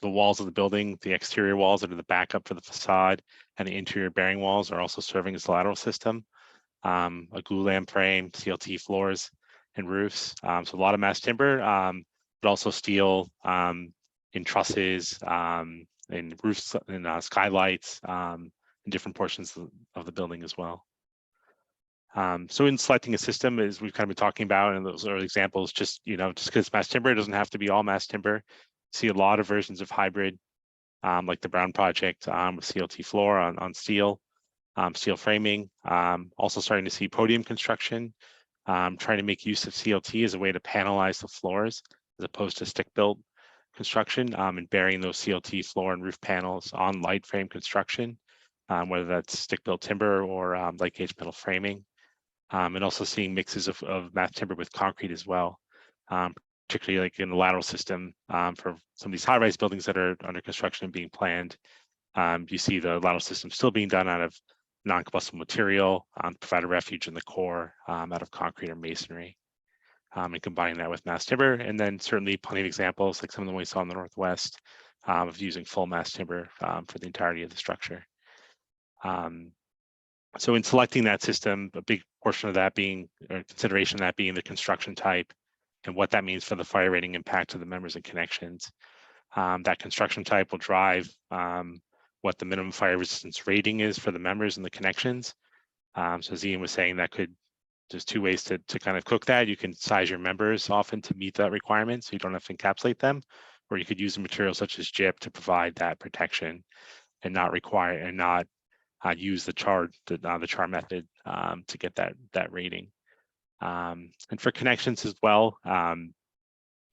walls of the building, the exterior walls that are the backup for the facade, and the interior bearing walls are also serving as the lateral system, a glulam frame, CLT floors, and roofs. So a lot of mass timber, but also steel in trusses, in roofs, and skylights, in different portions of the building as well. So in selecting a system, as we've kind of been talking about in those early examples, just because mass timber, it doesn't have to be all mass timber. See a lot of versions of hybrid, like the Brown project with CLT floor on steel, steel framing. Also starting to see podium construction, trying to make use of CLT as a way to panelize the floors as opposed to stick-built construction, and burying those CLT floor and roof panels on light frame construction, whether that's stick-built timber or light gauge metal framing. And also seeing mixes of mass timber with concrete as well, particularly like in the lateral system for some of these high-rise buildings that are under construction and being planned. You see the lateral system still being done out of non-combustible material, provide a refuge in the core out of concrete or masonry, and combining that with mass timber. And then certainly plenty of examples, like some of them we saw in the Northwest, of using full mass timber for the entirety of the structure. So in selecting that system, a big portion of that being, or consideration of that being the construction type and what that means for the fire rating impact of the members and connections. That construction type will drive what the minimum fire resistance rating is for the members and the connections. So as Ian was saying, there's two ways to kind of cook that. You can size your members often to meet that requirement, so you don't have to encapsulate them, or you could use a material such as gyp to provide that protection. not require and not use the char method to get that rating. And for connections as well,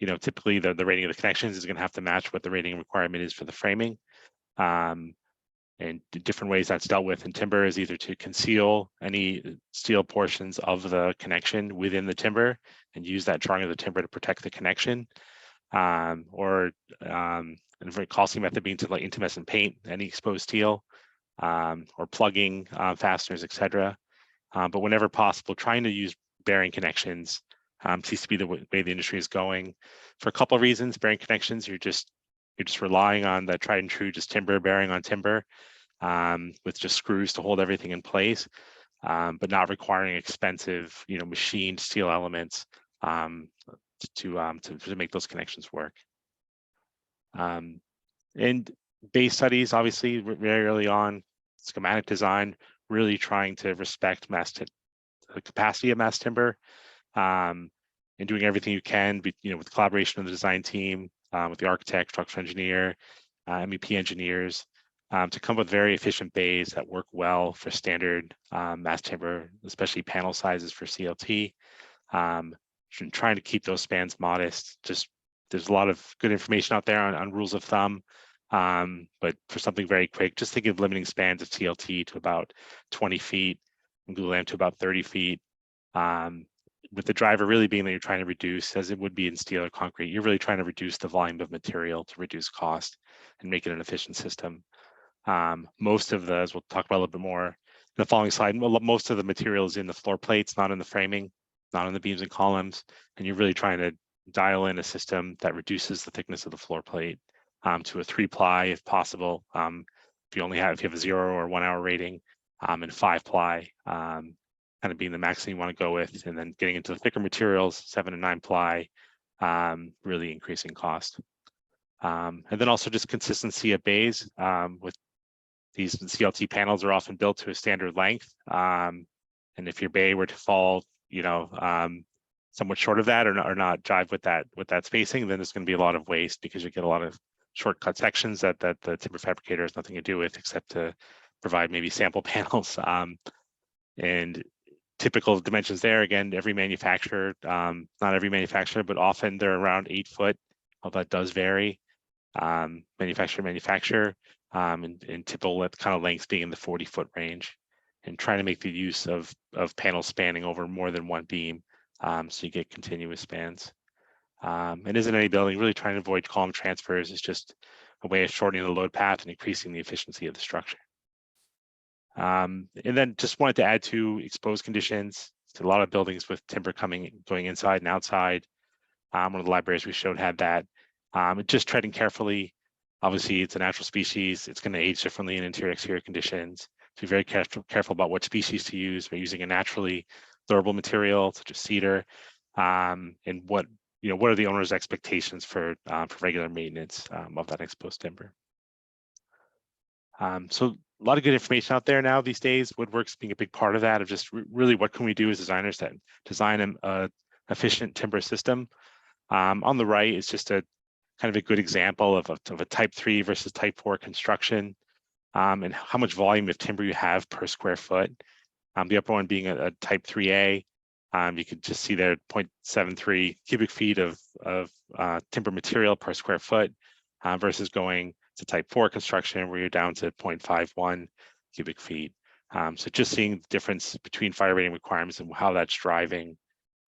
you know, typically the rating of the connections is going to have to match what the rating requirement is for the framing. And different ways that's dealt with in timber is either to conceal any steel portions of the connection within the timber and use that drawing of the timber to protect the connection, or a very costly method being to like intumescent paint any exposed steel, or plugging fasteners, etc. But whenever possible, trying to use bearing connections seems to be the way the industry is going for a couple of reasons. Bearing connections, you're just relying on the tried and true, just timber bearing on timber, with just screws to hold everything in place, but not requiring expensive, you know, machined steel elements to make those connections work. And base studies, obviously, very early on, schematic design, really trying to respect the capacity of mass timber, and doing everything you can, you know, with collaboration of the design team, with the architect, structural engineer, MEP engineers, to come up with very efficient bays that work well for standard mass timber, especially panel sizes for CLT. Trying to keep those spans modest. Just there's a lot of good information out there on rules of thumb, but for something very quick, just think of limiting spans of CLT to about 20 feet and glulam to about 30 feet. With the driver really being that you're trying to reduce, as it would be in steel or concrete, you're really trying to reduce the volume of material to reduce cost and make it an efficient system. Most of the, as we'll talk about a little bit more in the following slide, most of the material is in the floor plates, not in the framing, not on the beams and columns, and you're really trying to dial in a system that reduces the thickness of the floor plate to a 3-ply if possible. If you have a 0 or 1 hour rating, and 5-ply kind of being the maximum you want to go with, and then getting into the thicker materials, 7 and 9-ply, really increasing cost. And then also just consistency of bays. With these CLT panels are often built to a standard length, and if your bay were to fall, you know, somewhat short of that, or not jive with that spacing, then there's going to be a lot of waste because you get a lot of shortcut sections that the timber fabricator has nothing to do with except to provide maybe sample panels. And typical dimensions there, again, every manufacturer, not every manufacturer, but often they're around 8 foot. Although that does vary, manufacturer, and typical kind of lengths being in the 40-foot range, and trying to make the use of panels spanning over more than one beam, so you get continuous spans. And isn't any building really trying to avoid column transfers is just a way of shortening the load path and increasing the efficiency of the structure. And then just wanted to add to exposed conditions. So a lot of buildings with timber going inside and outside. One of the libraries we showed had that. Just treading carefully. Obviously, it's a natural species. It's going to age differently in interior-exterior conditions. So be very careful about what species to use. We're using a naturally durable material such as cedar, and what are the owner's expectations for regular maintenance of that exposed timber. So a lot of good information out there now these days. Woodworks being a big part of that, of just really what can we do as designers that design an efficient timber system. On the right is just a kind of a good example of a type 3 versus type 4 construction, and how much volume of timber you have per square foot. The upper one being a type 3A. You can just see there 0.73 cubic feet of timber material per square foot, versus going to type 4 construction where you're down to 0.51 cubic feet. So just seeing the difference between fire rating requirements and how that's driving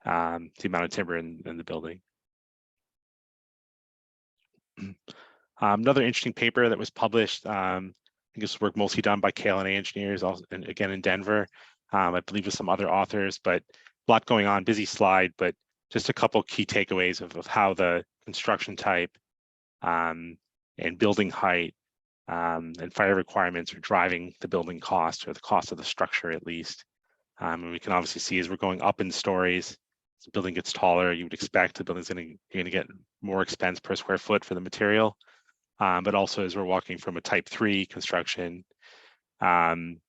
the amount of timber in the building. Another interesting paper that was published, I think this was work mostly done by KLNA engineers, also, and again in Denver, I believe with some other authors, but a lot going on, busy slide, but just a couple key takeaways of how the construction type and building height and fire requirements are driving the building cost, or the cost of the structure at least. And we can obviously see as we're going up in stories, as the building gets taller, you would expect the building's you're going to get more expense per square foot for the material. But also as we're walking from a type 3 construction, having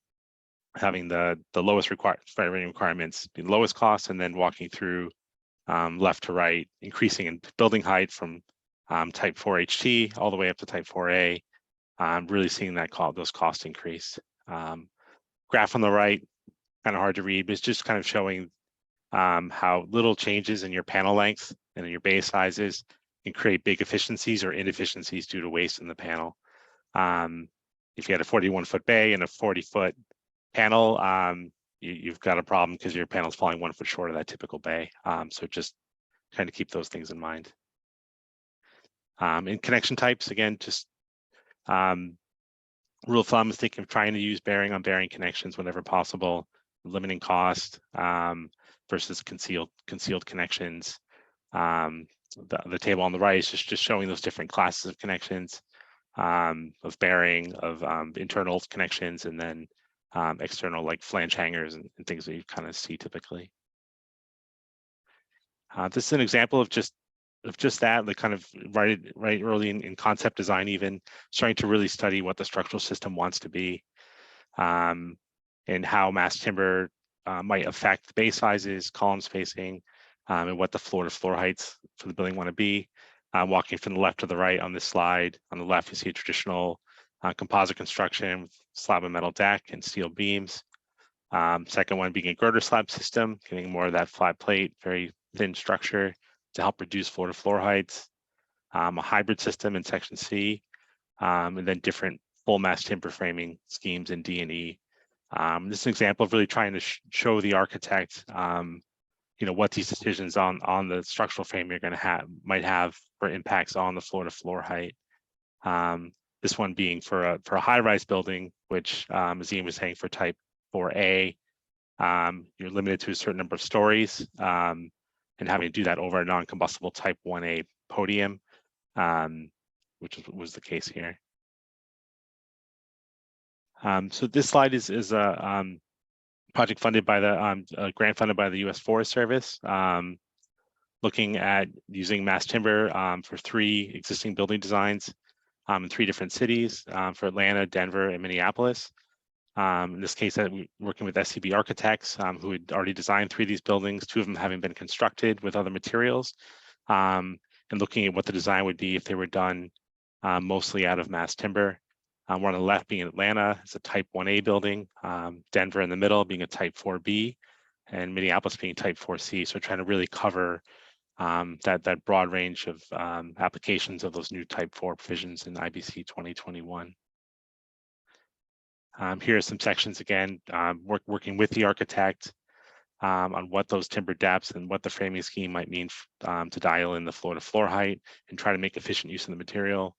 the lowest fire rating requirements, the lowest cost, and then walking through left to right, increasing in building height from type 4 HT all the way up to type 4A, really seeing those costs increase. Graph on the right, kind of hard to read, but it's just kind of showing how little changes in your panel length and in your bay sizes can create big efficiencies or inefficiencies due to waste in the panel. If you had a 41-foot bay and a 40-foot panel, you've got a problem because your panel's falling 1 foot short of that typical bay. So just kind of keep those things in mind. In connection types, again, just rule of thumb is thinking of trying to use bearing on bearing connections whenever possible, limiting cost versus concealed connections. The table on the right is just showing those different classes of connections, of bearing, of internal connections, and then external like flange hangers and things that you kind of see typically. This is an example of just that, like kind of right early in concept design, even starting to really study what the structural system wants to be, and how mass timber might affect bay sizes, column spacing, and what the floor-to-floor heights for the building want to be. Walking from the left to the right on this slide, on the left you see a traditional composite construction with slab and metal deck and steel beams. Second one being a girder slab system, getting more of that flat plate, very thin structure to help reduce floor-to-floor heights. A hybrid system in section C, and then different full mass timber framing schemes in D and E. This is an example of really trying to show the architect, what these decisions on the structural frame you're going to might have for impacts on the floor-to-floor height. This one being for a high-rise building, which as Ian was saying, for type 4A, you're limited to a certain number of stories, and having to do that over a non-combustible type 1A podium, which was the case here. So this slide is a project funded by the grant funded by the U.S. Forest Service, looking at using mass timber for 3 existing building designs in 3 different cities, for Atlanta, Denver, and Minneapolis. In this case, we're working with SCB architects who had already designed 3 of these buildings, 2 of them having been constructed with other materials, and looking at what the design would be if they were done mostly out of mass timber. One on the left being Atlanta, it's a type 1A building, Denver in the middle being a type 4B, and Minneapolis being type 4C. So trying to really cover that broad range of applications of those new type 4 provisions in IBC 2021. Here are some sections again, working with the architect on what those timber depths and what the framing scheme might mean to dial in the floor-to-floor height and try to make efficient use of the material.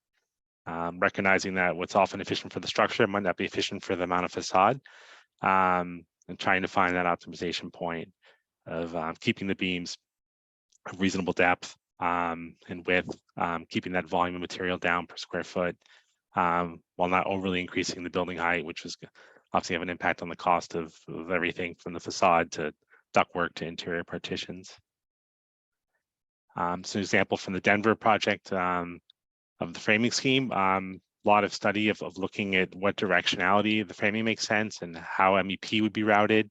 Recognizing that what's often efficient for the structure might not be efficient for the amount of facade, and trying to find that optimization point of keeping the beams of reasonable depth and width, keeping that volume of material down per square foot, while not overly increasing the building height, which was obviously have an impact on the cost of everything from the facade to ductwork to interior partitions. So an example from the Denver project of the framing scheme, a lot of study of looking at what directionality the framing makes sense and how MEP would be routed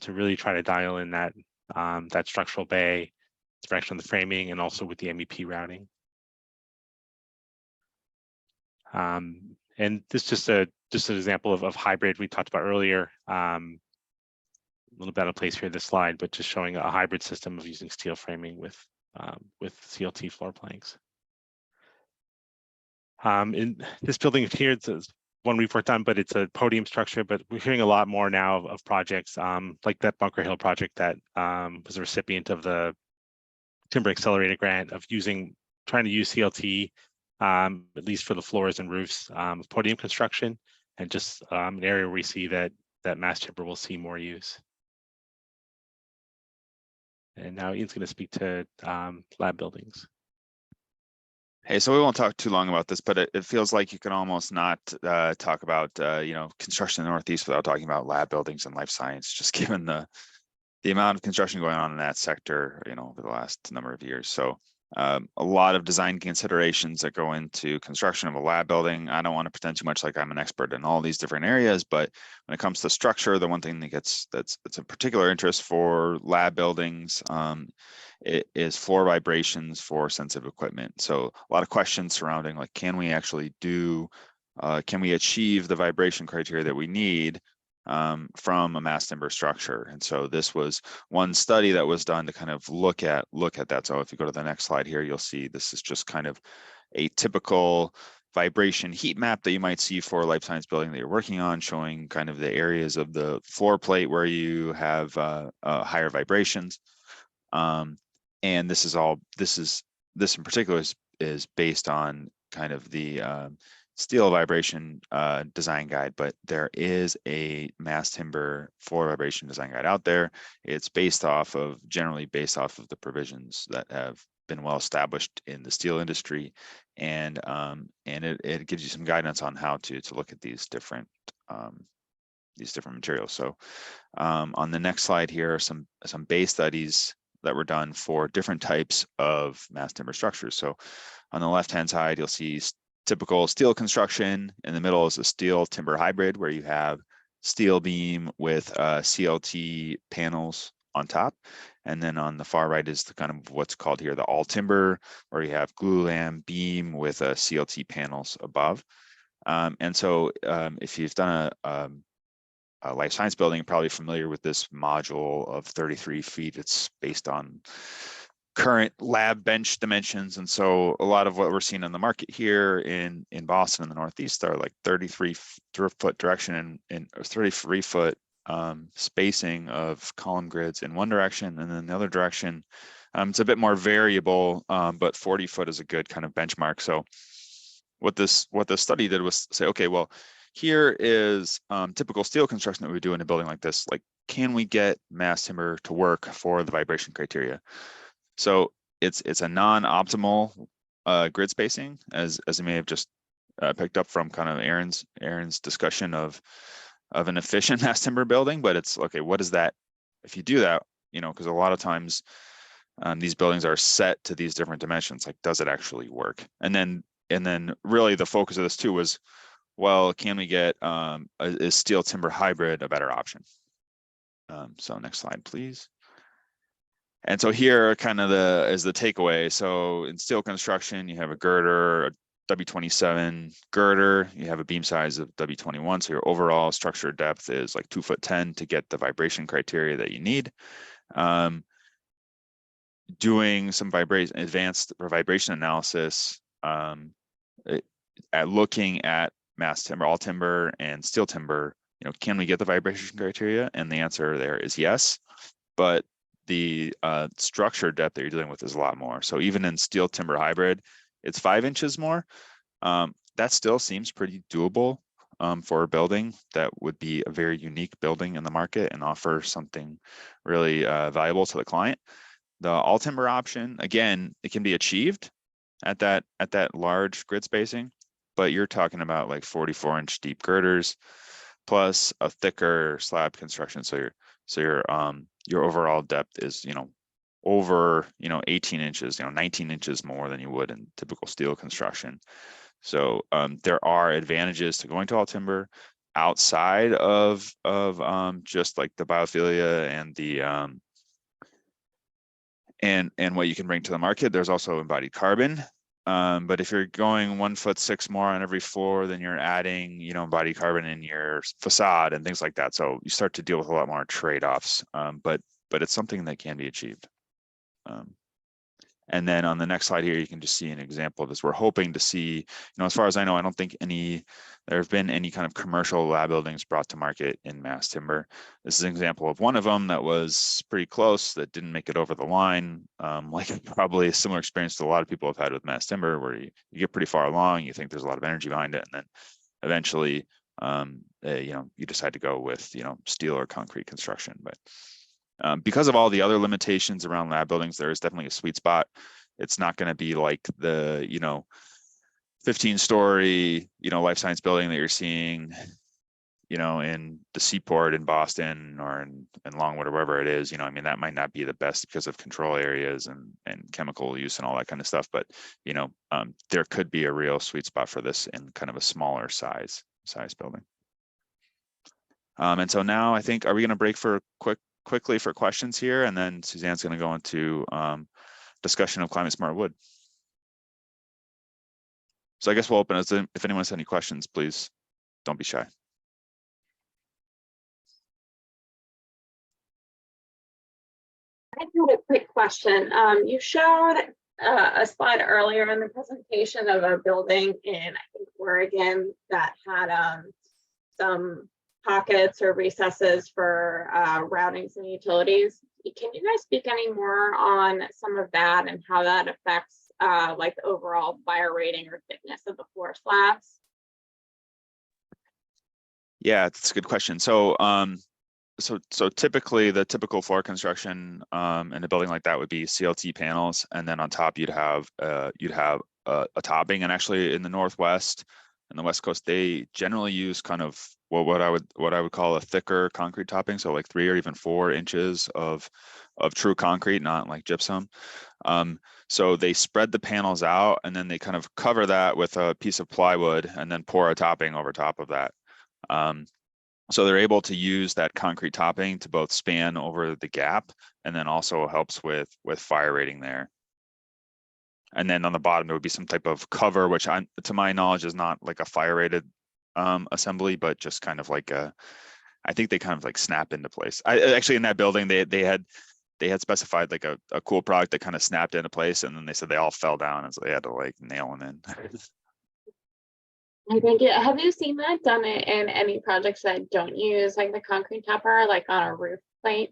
to really try to dial in that structural bay, direction of the framing, and also with the MEP routing. And this just an example of hybrid we talked about earlier. A little bit out of place here, this slide, but just showing a hybrid system of using steel framing with CLT floor planks. In this building here, it's one we've worked on, but it's a podium structure. But we're hearing a lot more now of projects like that Bunker Hill project that was a recipient of the Timber Accelerator grant of trying to use CLT, at least for the floors and roofs of podium construction, and just an area where we see that mass timber will see more use. And now Ian's going to speak to lab buildings. Hey, so we won't talk too long about this, but it feels like you can almost not talk about construction in the Northeast without talking about lab buildings and life science, just given the amount of construction going on in that sector, over the last number of years. So a lot of design considerations that go into construction of a lab building. I don't want to pretend too much like I'm an expert in all these different areas, but when it comes to structure, the one thing that's a particular interest for lab buildings it is floor vibrations for sensitive equipment. So a lot of questions surrounding, like, can we actually do can we achieve the vibration criteria that we need from a mass timber structure? And so this was one study that was done to kind of look at that. So if you go to the next slide here, you'll see this is just kind of a typical vibration heat map that you might see for a life science building that you're working on, showing kind of the areas of the floor plate where you have higher vibrations. And this in particular is based on kind of the steel vibration design guide, but there is a mass timber floor vibration design guide out there. It's generally based off of the provisions that have been well established in the steel industry, and it gives you some guidance on how to look at these different materials. So on the next slide here are some base studies that were done for different types of mass timber structures. So on the left-hand side, you'll see typical steel construction. In the middle is a steel timber hybrid, where you have steel beam with CLT panels on top. And then on the far right is the kind of what's called here the all timber, where you have glulam beam with CLT panels above. And so if you've done a life science building, you're probably familiar with this module of 33 feet. It's based on current lab bench dimensions. And so a lot of what we're seeing on the market here in Boston in the Northeast are like 33 foot direction and 33 foot spacing of column grids in one direction, and then the other direction it's a bit more variable, but 40 foot is a good kind of benchmark. So what this study did was say, okay, well, here is typical steel construction that we do in a building like this. Like, can we get mass timber to work for the vibration criteria? So it's a non-optimal grid spacing, as you may have just picked up from kind of Aaron's discussion of an efficient mass timber building. But it's okay, what is that? If you do that, because a lot of times these buildings are set to these different dimensions. Like, does it actually work? And then really the focus of this too was, well, can we get is steel timber hybrid a better option? So next slide, please. And so here kind of is the takeaway. So in steel construction, you have a girder, a W27 girder, you have a beam size of W21. So your overall structure depth is like 2'10" to get the vibration criteria that you need. Doing some advanced vibration analysis at looking at mass timber, all timber, and steel timber, can we get the vibration criteria? And the answer there is yes, but the structure depth that you're dealing with is a lot more. So even in steel timber hybrid, it's 5 inches more. That still seems pretty doable for a building that would be a very unique building in the market and offer something really valuable to the client. The all timber option, again, it can be achieved at that large grid spacing, but you're talking about like 44-inch deep girders plus a thicker slab construction. So your overall depth is over 18 inches, 19 inches more than you would in typical steel construction. So there are advantages to going to all timber outside of just like the biophilia and the and what you can bring to the market. There's also embodied carbon. But if you're going 1'6" more on every floor, then you're adding, embodied carbon in your facade and things like that. So you start to deal with a lot more trade-offs. But it's something that can be achieved. And then on the next slide here, you can just see an example of this. We're hoping to see, as far as I know, I don't think there have been any kind of commercial lab buildings brought to market in mass timber. This is an example of one of them that was pretty close, that didn't make it over the line. Like probably a similar experience that a lot of people have had with mass timber, where you get pretty far along, you think there's a lot of energy behind it, and then eventually, you decide to go with, steel or concrete construction. But because of all the other limitations around lab buildings, there is definitely a sweet spot. It's not going to be like the 15-story life science building that you're seeing in the Seaport in Boston or in Longwood or wherever it is. That might not be the best because of control areas and chemical use and all that kind of stuff. But there could be a real sweet spot for this in kind of a smaller size building. And so now I think, are we going to break for quickly for questions here, and then Suzanne's going to go into discussion of climate smart wood. So I guess we'll open it. If anyone has any questions, please don't be shy. I had a quick question. You showed a slide earlier in the presentation of a building in, I think, Oregon that had some pockets or recesses for routings and utilities. Can you guys speak any more on some of that and how that affects like the overall fire rating or thickness of the floor slabs? Yeah, that's a good question. So so typically the typical floor construction in a building like that would be CLT panels, and then on top you'd have a topping. And actually in the Northwest and the West Coast, they generally use kind of what I would call a thicker concrete topping, so like 3 or even 4 inches of true concrete, not like gypsum. So they spread the panels out, and then they kind of cover that with a piece of plywood, and then pour a topping over top of that. So they're able to use that concrete topping to both span over the gap, and then also helps with fire rating there. And then on the bottom, there would be some type of cover, which to my knowledge is not like a fire rated assembly, but just kind of like I think they kind of like snap into place. Actually in that building, they had specified like a cool product that kind of snapped into place, and then they said they all fell down, and so they had to like nail them in. I think have you seen that done in any projects that don't use like the concrete topper, like on a roof plate?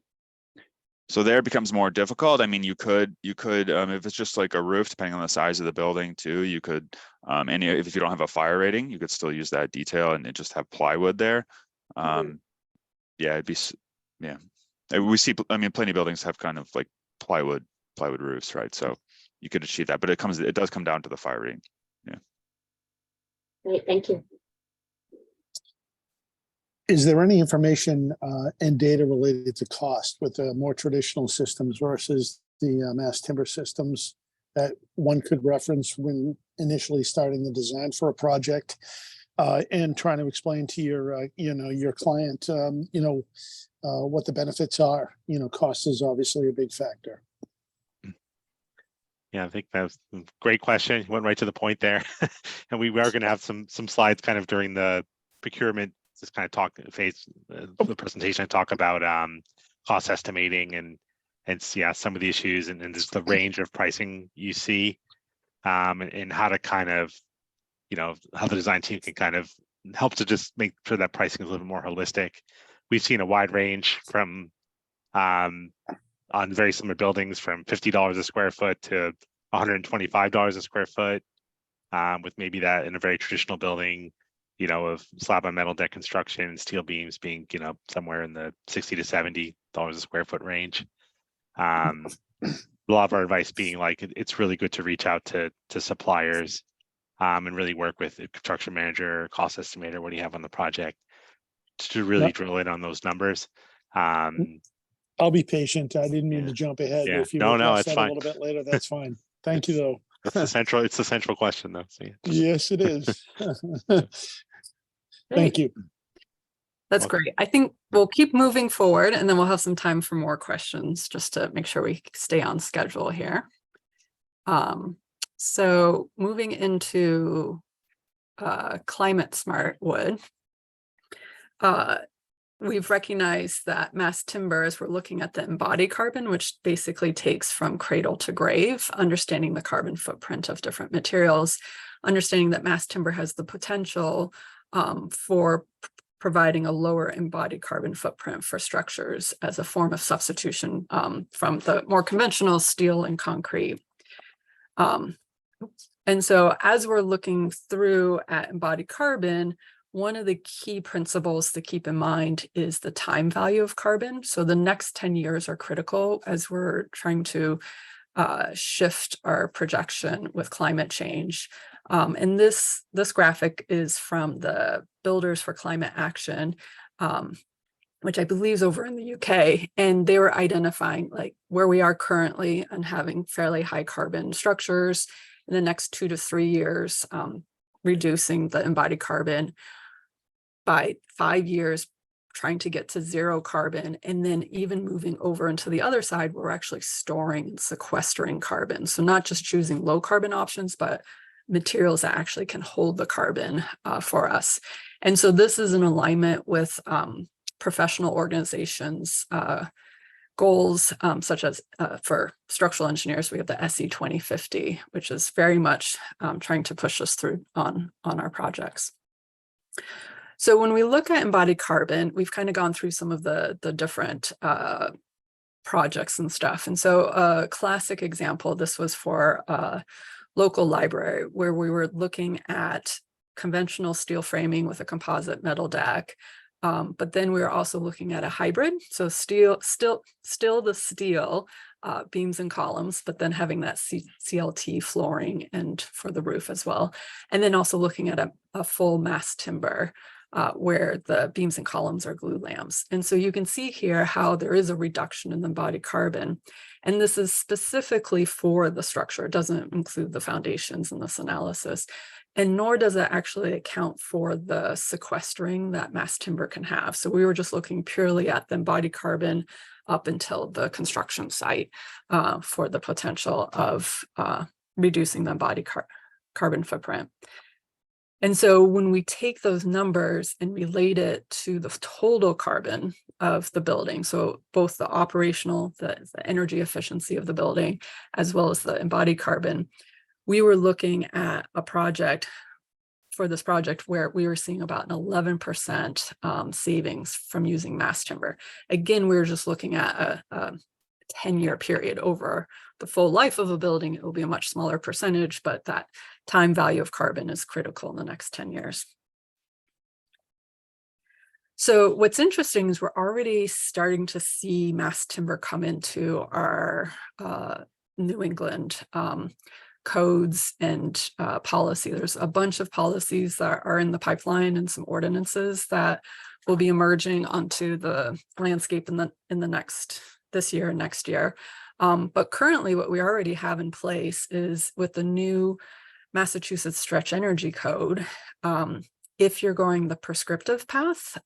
So there it becomes more difficult. I mean, you could if it's just like a roof, depending on the size of the building too, you could and if you don't have a fire rating, you could still use that detail and just have plywood there. Yeah, it'd be we see, I mean, plenty of buildings have kind of like plywood roofs, right? So you could achieve that, but it does come down to the fire rating. Yeah. Great, thank you. Is there any information and data related to cost with the more traditional systems versus the mass timber systems that one could reference when initially starting the design for a project and trying to explain to your client, what the benefits are? Cost is obviously a big factor. Yeah, I think that's a great question. You went right to the point there. And we are going to have some slides kind of during the procurement, just kind of talk phase, the presentation, I talk about cost estimating and some of the issues and just the range of pricing you see, and how to kind of, how the design team can kind of help to just make sure that pricing is a little bit more holistic. We've seen a wide range from on very similar buildings from $50 a square foot to $125 a square foot, with maybe that in a very traditional building, of slab on metal deck construction, steel beams being, somewhere in the $60 to $70 a square foot range. A lot of our advice being like, it's really good to reach out to suppliers and really work with a construction manager, cost estimator, what do you have on the project, to really drill in on those numbers. I'll be patient. I didn't mean to jump ahead. Yeah. If you No, address it's that fine. a little bit later, that's fine. Thank you, though. It's the central question, though. So, Yes, it is. Thank you. That's great. I think we'll keep moving forward, and then we'll have some time for more questions just to make sure we stay on schedule here. So moving into climate smart wood. We've recognized that mass timber, as we're looking at the embodied carbon, which basically takes from cradle to grave, understanding the carbon footprint of different materials, understanding that mass timber has the potential for providing a lower embodied carbon footprint for structures as a form of substitution from the more conventional steel and concrete. And so as we're looking through at embodied carbon, one of the key principles to keep in mind is the time value of carbon. So the next 10 years are critical as we're trying to shift our projection with climate change. And this graphic is from the Builders for Climate Action, which I believe is over in the UK. And they were identifying like where we are currently and having fairly high carbon structures in the next 2 to 3 years, reducing the embodied carbon by 5 years, trying to get to zero carbon, and then even moving over into the other side, we're actually storing and sequestering carbon. So not just choosing low carbon options, but materials that actually can hold the carbon for us. And so this is in alignment with professional organizations goals, such as for structural engineers, we have the SE 2050, which is very much trying to push us through on our projects. So when we look at embodied carbon, we've kind of gone through some of the different projects and stuff. And so a classic example, this was for a local library where we were looking at conventional steel framing with a composite metal deck. But then we were also looking at a hybrid, so still the steel beams and columns, but then having that CLT flooring and for the roof as well. And then also looking at a full mass timber where the beams and columns are glue lamps. And so you can see here how there is a reduction in the embodied carbon. And this is specifically for the structure. It doesn't include the foundations in this analysis. And nor does it actually account for the sequestering that mass timber can have. So we were just looking purely at the embodied carbon up until the construction site for the potential of reducing the embodied carbon footprint. And so when we take those numbers and relate it to the total carbon of the building, so both the operational, the energy efficiency of the building, as well as the embodied carbon, we were looking at a project for this project where we were seeing about an 11% savings from using mass timber. Again, we were just looking at a 10-year period. Over the full life of a building, it will be a much smaller percentage, but that time value of carbon is critical in the next 10 years. So what's interesting is we're already starting to see mass timber come into our New England codes and policy. There's a bunch of policies that are in the pipeline and some ordinances that will be emerging onto the landscape in the this year and next year. But currently what we already have in place is with the new Massachusetts Stretch Energy Code, if you're going the prescriptive path,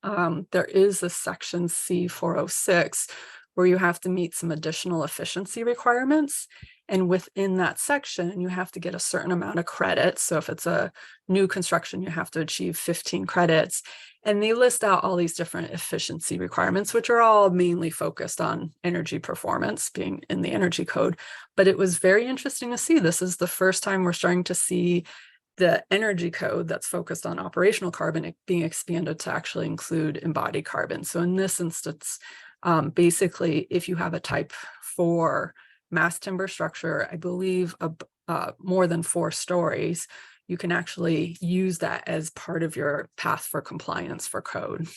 there is a section C406 where you have to meet some additional efficiency requirements. And within that section, you have to get a certain amount of credits. So if it's a new construction, you have to achieve 15 credits. And they list out all these different efficiency requirements, which are all mainly focused on energy performance being in the energy code. But it was very interesting to see. This is the first time we're starting to see the energy code that's focused on operational carbon being expanded to actually include embodied carbon. So in this instance, basically, if you have a type 4 mass timber structure, I believe more than 4 stories, you can actually use that as part of your path for compliance for code.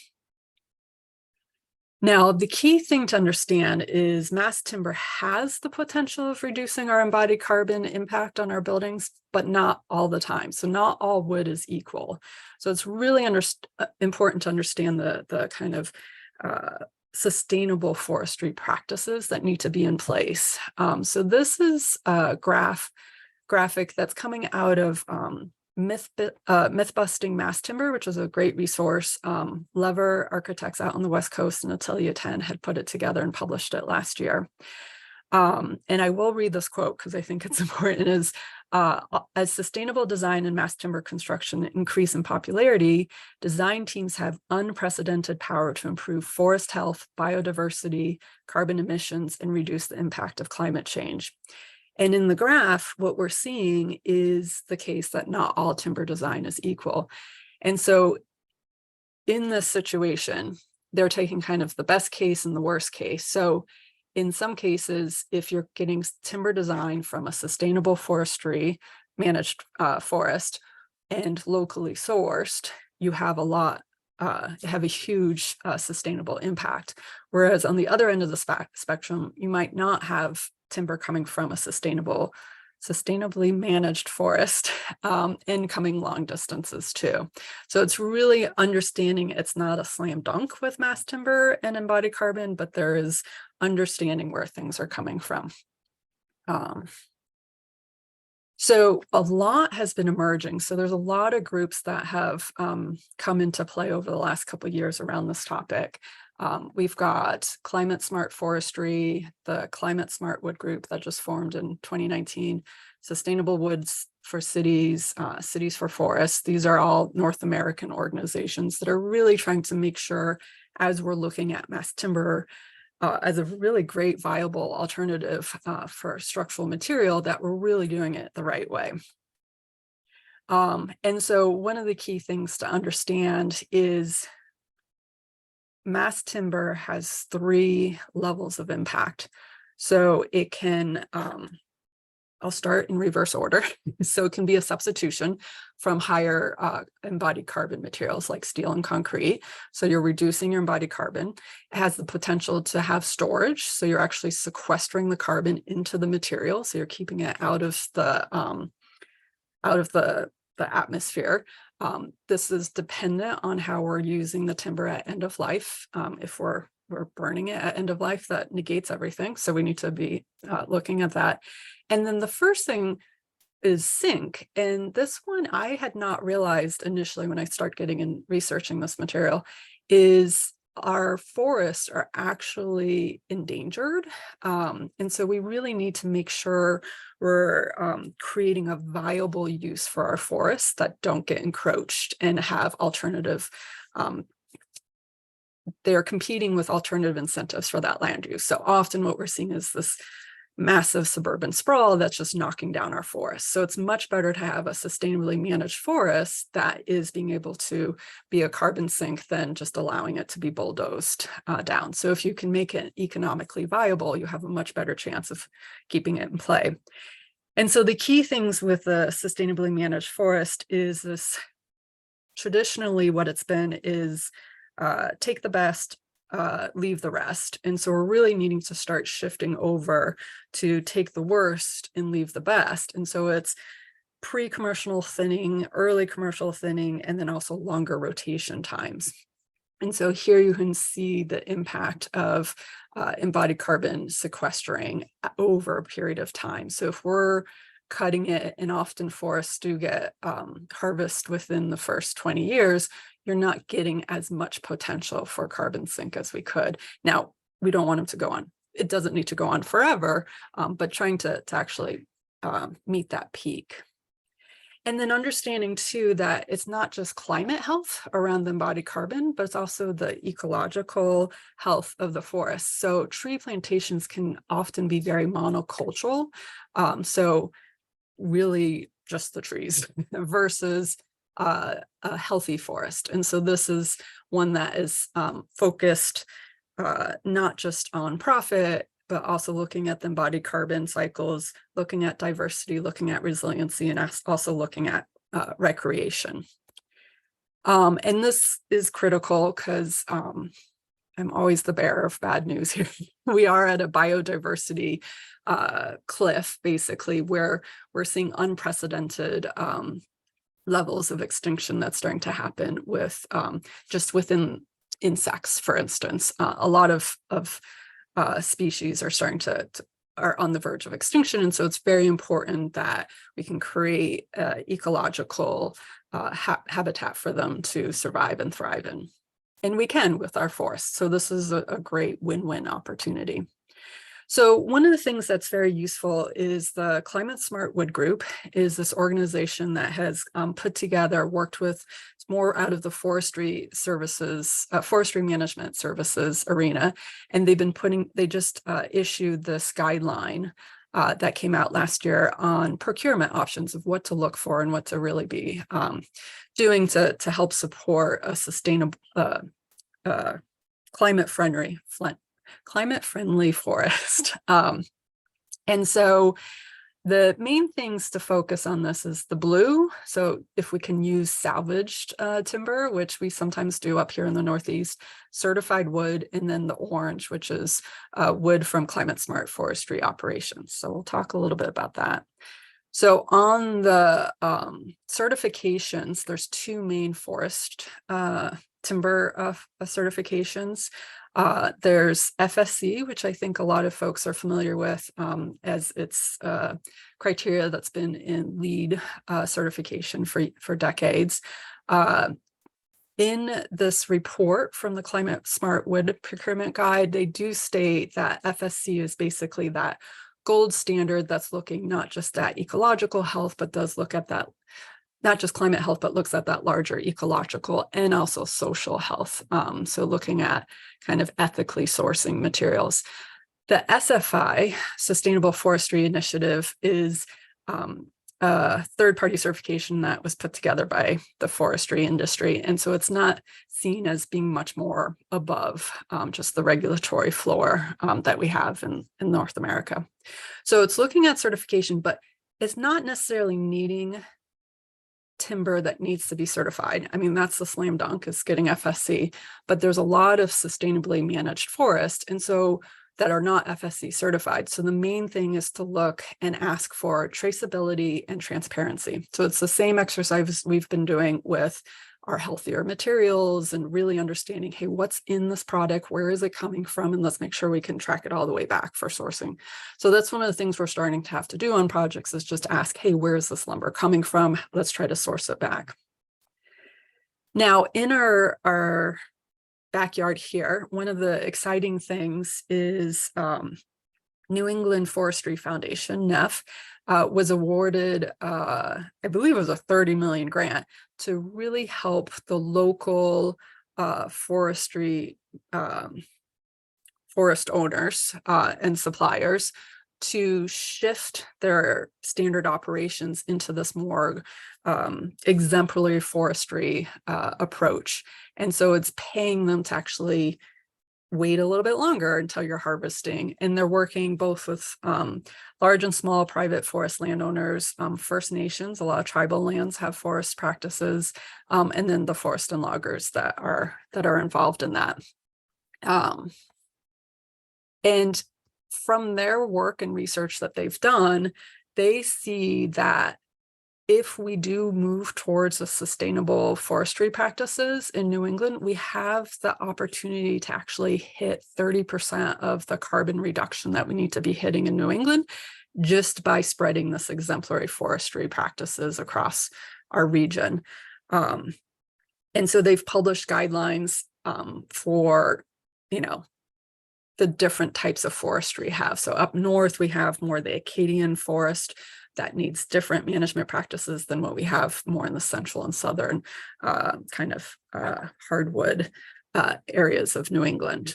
Now, the key thing to understand is mass timber has the potential of reducing our embodied carbon impact on our buildings, but not all the time. So not all wood is equal. So it's really important to understand the kind of sustainable forestry practices that need to be in place. So this is a graphic that's coming out of Myth-Busting Mass Timber, which is a great resource. Lever Architects out on the West Coast and Atelier 10 had put it together and published it last year. And I will read this quote because I think it's important, is as sustainable design and mass timber construction increase in popularity, design teams have unprecedented power to improve forest health, biodiversity, carbon emissions, and reduce the impact of climate change. And in the graph, what we're seeing is the case that not all timber design is equal. And so in this situation, they're taking kind of the best case and the worst case. So in some cases, if you're getting timber design from a sustainable forestry managed forest and locally sourced, you have a huge sustainable impact. Whereas on the other end of the spectrum, you might not have timber coming from a sustainably managed forest and coming long distances too. So it's really understanding it's not a slam dunk with mass timber and embodied carbon, but there is understanding where things are coming from. So a lot has been emerging. So there's a lot of groups that have come into play over the last couple of years around this topic. We've got Climate Smart Forestry, the Climate Smart Wood Group that just formed in 2019, Sustainable Woods for Cities, Cities for Forests. These are all North American organizations that are really trying to make sure, as we're looking at mass timber as a really great viable alternative for structural material, that we're really doing it the right way. And so one of the key things to understand is mass timber has 3 levels of impact. So it can, I'll start in reverse order. So it can be a substitution from higher embodied carbon materials like steel and concrete. So you're reducing your embodied carbon. It has the potential to have storage. So you're actually sequestering the carbon into the material. So you're keeping it out of the atmosphere. This is dependent on how we're using the timber at end of life. If we're burning it at end of life, that negates everything. So we need to be looking at that. And then the first thing is sink. And this one I had not realized initially when I started getting in researching this material is our forests are actually endangered. And so we really need to make sure we're creating a viable use for our forests that don't get encroached and have alternative, they're competing with alternative incentives for that land use. So often what we're seeing is this massive suburban sprawl that's just knocking down our forests. So it's much better to have a sustainably managed forest that is being able to be a carbon sink than just allowing it to be bulldozed down. So if you can make it economically viable, you have a much better chance of keeping it in play. And so the key things with a sustainably managed forest is this, traditionally what it's been is take the best, leave the rest. And so we're really needing to start shifting over to take the worst and leave the best. And so it's pre-commercial thinning, early commercial thinning, and then also longer rotation times. And so here you can see the impact of embodied carbon sequestering over a period of time. So if we're cutting it, and often forests do get harvest within the first 20 years, you're not getting as much potential for carbon sink as we could. Now, we don't want them to go on. It doesn't need to go on forever, but trying to actually meet that peak. And then understanding too that it's not just climate health around the embodied carbon, but it's also the ecological health of the forest. So tree plantations can often be very monocultural. So really just the trees versus a healthy forest. And so this is one that is focused not just on profit, but also looking at the embodied carbon cycles, looking at diversity, looking at resiliency, and also looking at recreation. And this is critical because I'm always the bearer of bad news here. We are at a biodiversity cliff, basically, where we're seeing unprecedented levels of extinction that's starting to happen with just within insects, for instance. A lot of species are starting are on the verge of extinction. And so it's very important that we can create ecological habitat for them to survive and thrive in. And we can with our forests. So this is a great win-win opportunity. So one of the things that's very useful is the Climate Smart Wood Group is this organization that has put together, worked with more out of the forestry services, forestry management services arena. And they just issued this guideline that came out last year on procurement options of what to look for and what to really be doing to help support a sustainable, climate-friendly forest. And so the main things to focus on this is the blue. So if we can use salvaged timber, which we sometimes do up here in the Northeast, certified wood, and then the orange, which is wood from climate smart forestry operations. So we'll talk a little bit about that. So on the certifications, there's 2 main forest timber certifications. There's FSC, which I think a lot of folks are familiar with as its criteria that's been in LEED certification for decades. In this report from the Climate Smart Wood Procurement Guide, they do state that FSC is basically that gold standard that's looking not just at ecological health, but does look at that, not just climate health, but looks at that larger ecological and also social health. So looking at kind of ethically sourcing materials. The SFI, Sustainable Forestry Initiative, is a third-party certification that was put together by the forestry industry. And so it's not seen as being much more above just the regulatory floor that we have in North America. So it's looking at certification, but it's not necessarily needing timber that needs to be certified. I mean, that's the slam dunk, is getting FSC, but there's a lot of sustainably managed forest. And so that are not FSC certified. So the main thing is to look and ask for traceability and transparency. So it's the same exercise we've been doing with our healthier materials and really understanding, hey, what's in this product? Where is it coming from? And let's make sure we can track it all the way back for sourcing. So that's one of the things we're starting to have to do on projects, is just ask, hey, where is this lumber coming from? Let's try to source it back. Now, in our backyard here, one of the exciting things is New England Forestry Foundation, NEF, was awarded, I believe it was a 30 million grant to really help the local forestry forest owners and suppliers to shift their standard operations into this more exemplary forestry approach. And so it's paying them to actually wait a little bit longer until you're harvesting. And they're working both with large and small private forest landowners, First Nations, a lot of tribal lands have forest practices, and then the forest and loggers that are involved in that. And from their work and research that they've done, they see that if we do move towards a sustainable forestry practices in New England, we have the opportunity to actually hit 30% of the carbon reduction that we need to be hitting in New England, just by spreading this exemplary forestry practices across our region. And so they've published guidelines for, the different types of forestry have. So up north, we have more the Acadian forest that needs different management practices than what we have more in the central and southern kind of hardwood areas of New England.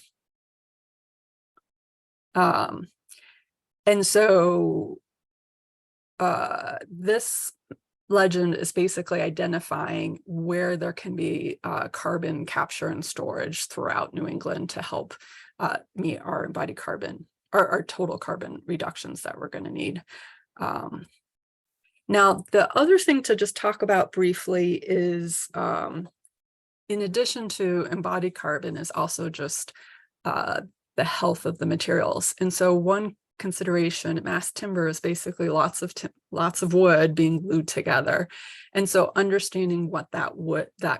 And so this legend is basically identifying where there can be carbon capture and storage throughout New England to help meet our embodied carbon, our total carbon reductions that we're going to need. Now, the other thing to just talk about briefly is, in addition to embodied carbon, is also just the health of the materials. And so one consideration, mass timber is basically lots of wood being glued together. And so understanding what that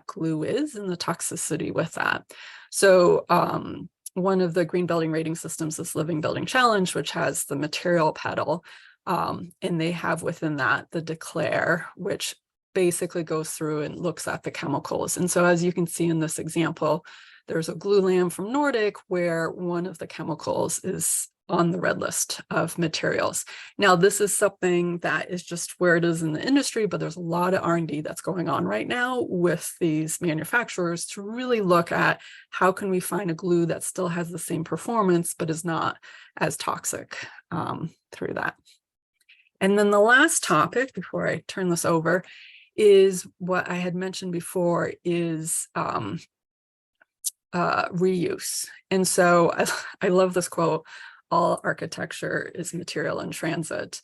glue is and the toxicity with that. So one of the green building rating systems is Living Building Challenge, which has the material pedal. And they have within that the Declare, which basically goes through and looks at the chemicals. And so as you can see in this example, there's a glue lamp from Nordic where one of the chemicals is on the red list of materials. Now, this is something that is just where it is in the industry, but there's a lot of R&D that's going on right now with these manufacturers to really look at how can we find a glue that still has the same performance, but is not as toxic through that. And then the last topic before I turn this over is what I had mentioned before is reuse. And so I love this quote, all architecture is material in transit.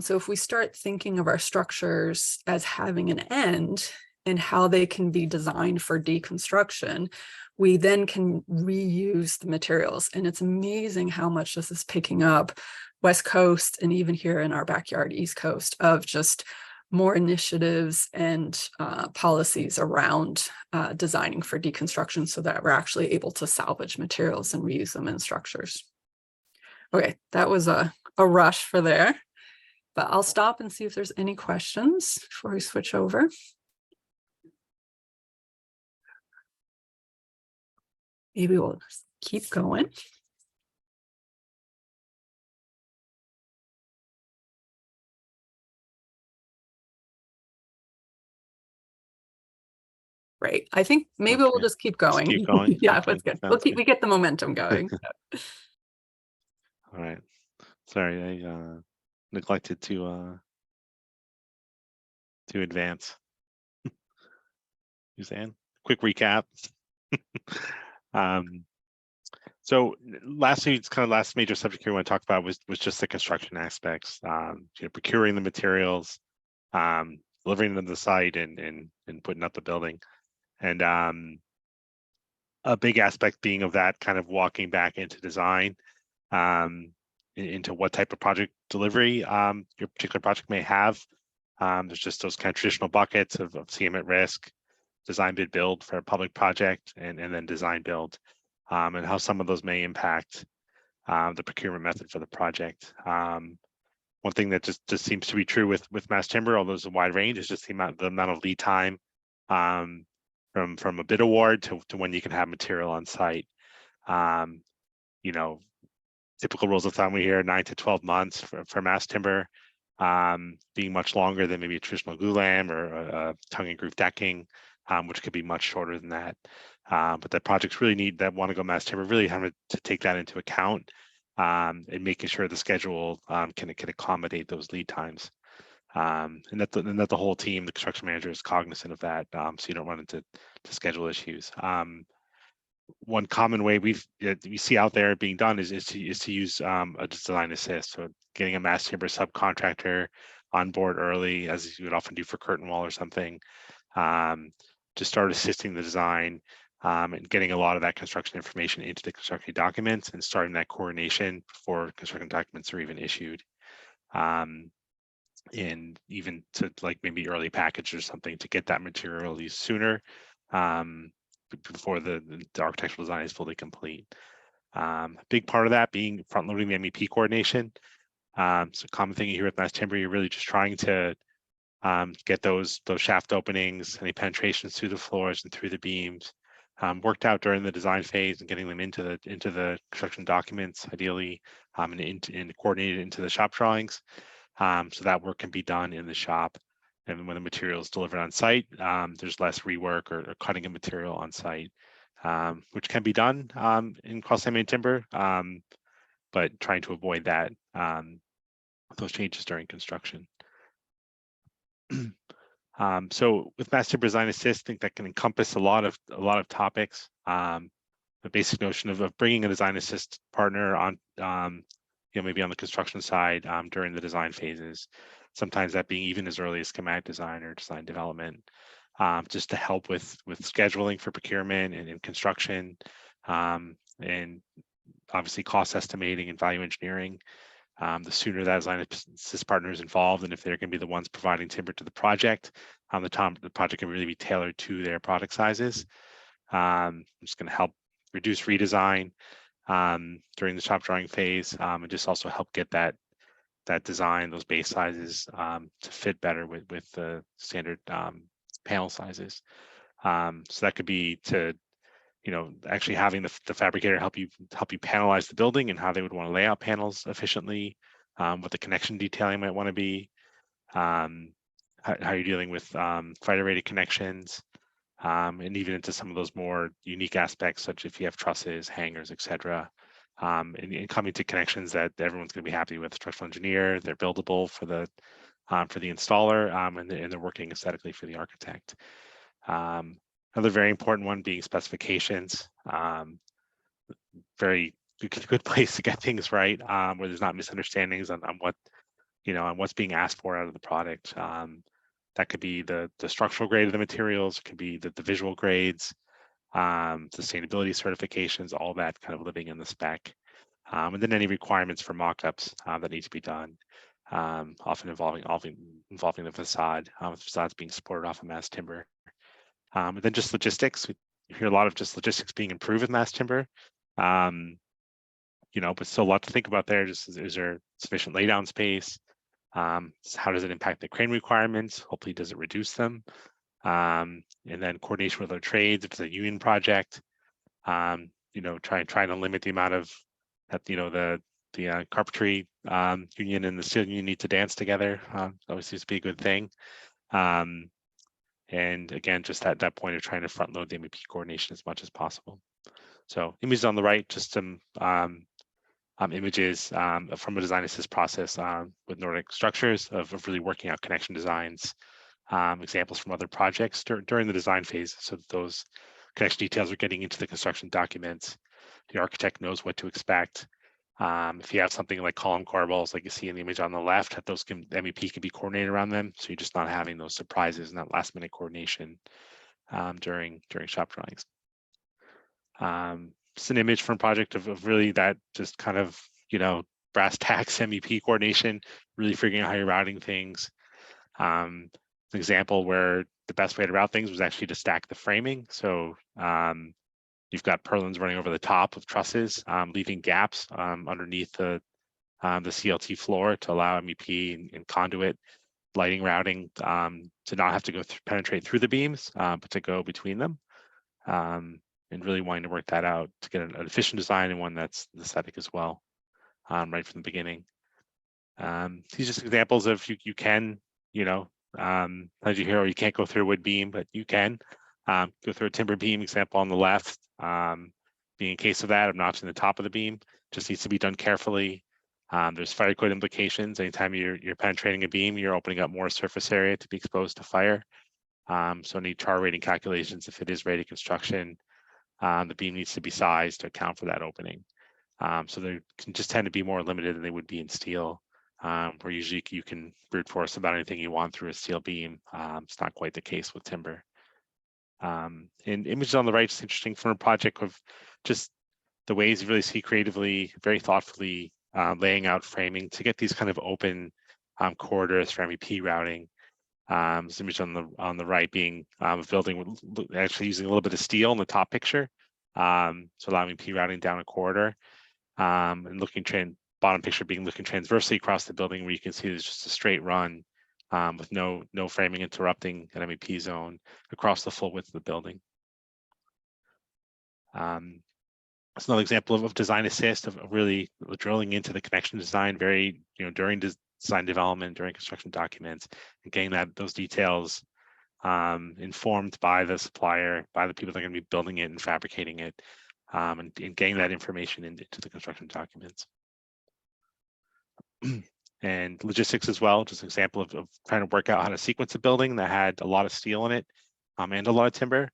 So if we start thinking of our structures as having an end and how they can be designed for deconstruction, we then can reuse the materials. And it's amazing how much this is picking up West Coast and even here in our backyard, East Coast, of just more initiatives and policies around designing for deconstruction so that we're actually able to salvage materials and reuse them in structures. Okay, that was a rush for there, but I'll stop and see if there's any questions before we switch over. maybe we'll just keep going. Right. I think maybe we'll Okay. just keep going. keep going. Yeah, Okay, that's good. sounds good. We get the momentum going. All right. Sorry, I neglected to advance. Suzanne, quick recap. So lastly, it's kind of last major subject here I want to talk about was just the construction aspects, procuring the materials, delivering them to the site and putting up the building. And a big aspect being of that kind of walking back into design, into what type of project delivery your particular project may have. There's just those kind of traditional buckets of CM at risk, design bid build for a public project, and then design build, and how some of those may impact the procurement method for the project. One thing that just seems to be true with mass timber, although there's a wide range, is just the amount of lead time from a bid award to when you can have material on site. You know, typical rules of thumb we hear 9 to 12 months for mass timber, being much longer than maybe a traditional glulam or a tongue and groove decking, which could be much shorter than that. But the projects really want to go mass timber really have to take that into account, and making sure the schedule can accommodate those lead times. And that the whole team, the construction manager, is cognizant of that, so you don't run into schedule issues. One common way we see out there being done is to use a design assist, so getting a mass timber subcontractor on board early, as you would often do for curtain wall or something, to start assisting the design, and getting a lot of that construction information into the construction documents and starting that coordination before construction documents are even issued. And even to like maybe early package or something to get that material used sooner, before the architectural design is fully complete. A big part of that being front loading the MEP coordination. So a common thing you hear with mass timber, you're really just trying to get those shaft openings, any penetrations through the floors and through the beams, worked out during the design phase and getting them into the construction documents, ideally, and coordinated into the shop drawings. So that work can be done in the shop. And when the material is delivered on site, there's less rework or cutting of material on site, which can be done in cross-laminated timber, but trying to avoid that, those changes during construction. So with mass timber design assist, I think that can encompass a lot of topics. The basic notion of bringing a design assist partner on, maybe on the construction side during the design phases. Sometimes that being even as early as schematic design or design development, just to help with scheduling for procurement and construction, and obviously cost estimating and value engineering. The sooner that design assist partner is involved, and if they're going to be the ones providing timber to the project, the project can really be tailored to their product sizes. It's going to help reduce redesign during the shop drawing phase, and just also help get that design, those base sizes, to fit better with the standard panel sizes. So that could be to, actually having the fabricator help you panelize the building and how they would want to lay out panels efficiently, what the connection detailing might want to be, how you're dealing with fighter rated connections, and even into some of those more unique aspects, such if you have trusses, hangers, etc. And coming to connections that everyone's going to be happy with. Structural engineer, they're buildable for the installer, and they're working aesthetically for the architect. Another very important one being specifications. Very good place to get things right, where there's not misunderstandings on what, on what's being asked for out of the product. That could be the structural grade of the materials, it could be the visual grades, sustainability certifications, all that kind of living in the spec. And then any requirements for mock-ups that need to be done, often involving the facade, with facades being supported off of mass timber. And then just logistics. We hear a lot of just logistics being improved with mass timber. But still a lot to think about there. Just is there sufficient laydown space? How does it impact the crane requirements? Hopefully, does it reduce them? And then coordination with other trades, if it's a union project, trying to limit the amount of that, the carpentry union and the steel union need to dance together. Always seems to be a good thing. And again, just at that point of trying to front load the MEP coordination as much as possible. So images on the right, just some images from a design assist process with Nordic Structures of really working out connection designs, examples from other projects during the design phase, so that those connection details are getting into the construction documents. The architect knows what to expect. If you have something like column corbels, like you see in the image on the left, that those MEP can be coordinated around them, so you're just not having those surprises and that last minute coordination during shop drawings. It's an image from a project of really that just kind of, brass tacks MEP coordination, really figuring out how you're routing things. An example where the best way to route things was actually to stack the framing. So you've got purlins running over the top of trusses, leaving gaps underneath the CLT floor to allow MEP and conduit lighting routing to not have to go penetrate through the beams, but to go between them. And really wanting to work that out to get an efficient design and one that's aesthetic as well, right from the beginning. These are just examples of you can, as you hear, you can't go through a wood beam, but you can go through a timber beam. Example on the left, being a case of that, I'm notching the top of the beam. Just needs to be done carefully. There's fire code implications. Anytime you're penetrating a beam, you're opening up more surface area to be exposed to fire. So need char rating calculations if it is rated construction. The beam needs to be sized to account for that opening. So they can just tend to be more limited than they would be in steel, where usually you can brute force about anything you want through a steel beam. It's not quite the case with timber. And images on the right is interesting from a project of just the ways you really see creatively, very thoughtfully laying out framing to get these kind of open corridors for MEP routing. This image on the right being a building with actually using a little bit of steel in the top picture, so allowing MEP routing down a corridor, and bottom picture looking transversely across the building, where you can see there's just a straight run with no framing interrupting an MEP zone across the full width of the building. It's another example of design assist, of really drilling into the connection design very, during design development, during construction documents, and getting those details informed by the supplier, by the people that are going to be building it and fabricating it, and getting that information into the construction documents. And logistics as well, just an example of trying to work out how to sequence a building that had a lot of steel in it and a lot of timber.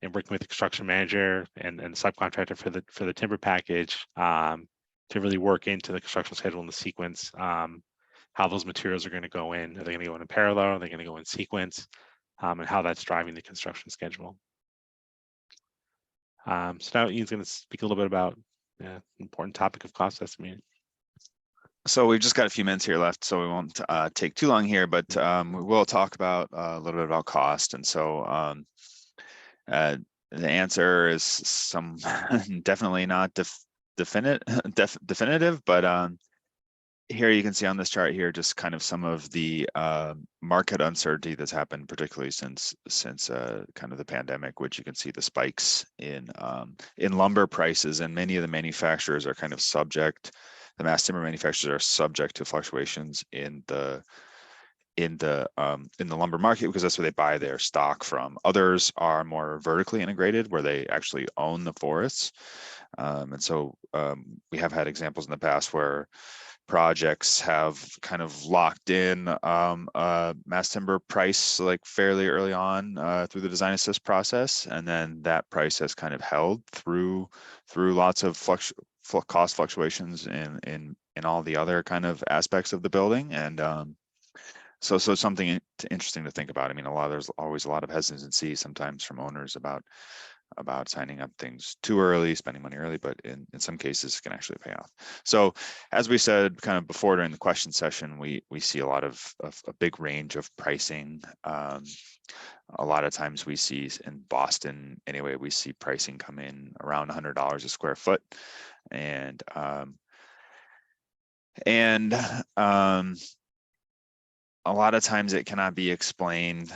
And working with the construction manager and the subcontractor for the timber package to really work into the construction schedule and the sequence, how those materials are going to go in. Are they going to go in parallel? Are they going to go in sequence? And how that's driving the construction schedule. So now Ian's going to speak a little bit about the important topic of cost estimating. So we've just got a few minutes here left, so we won't take too long here, but we will talk about a little bit about cost. And so the answer is definitely not definitive, but here you can see on this chart here just kind of some of the market uncertainty that's happened, particularly since kind of the pandemic, which you can see the spikes in lumber prices, and many of the manufacturers are kind of subject. The mass timber manufacturers are subject to fluctuations in the lumber market, because that's where they buy their stock from. Others are more vertically integrated, where they actually own the forests. And so we have had examples in the past where projects have kind of locked in mass timber price like fairly early on through the design assist process, and then that price has kind of held through lots of cost fluctuations in all the other kind of aspects of the building. And so something interesting to think about. I mean, there's always a lot of hesitancy sometimes from owners about signing up things too early, spending money early, but in some cases it can actually pay off. So as we said kind of before during the question session, we see a lot of a big range of pricing. A lot of times we see in Boston anyway, we see pricing come in around $100 a square foot, and a lot of times it cannot be explained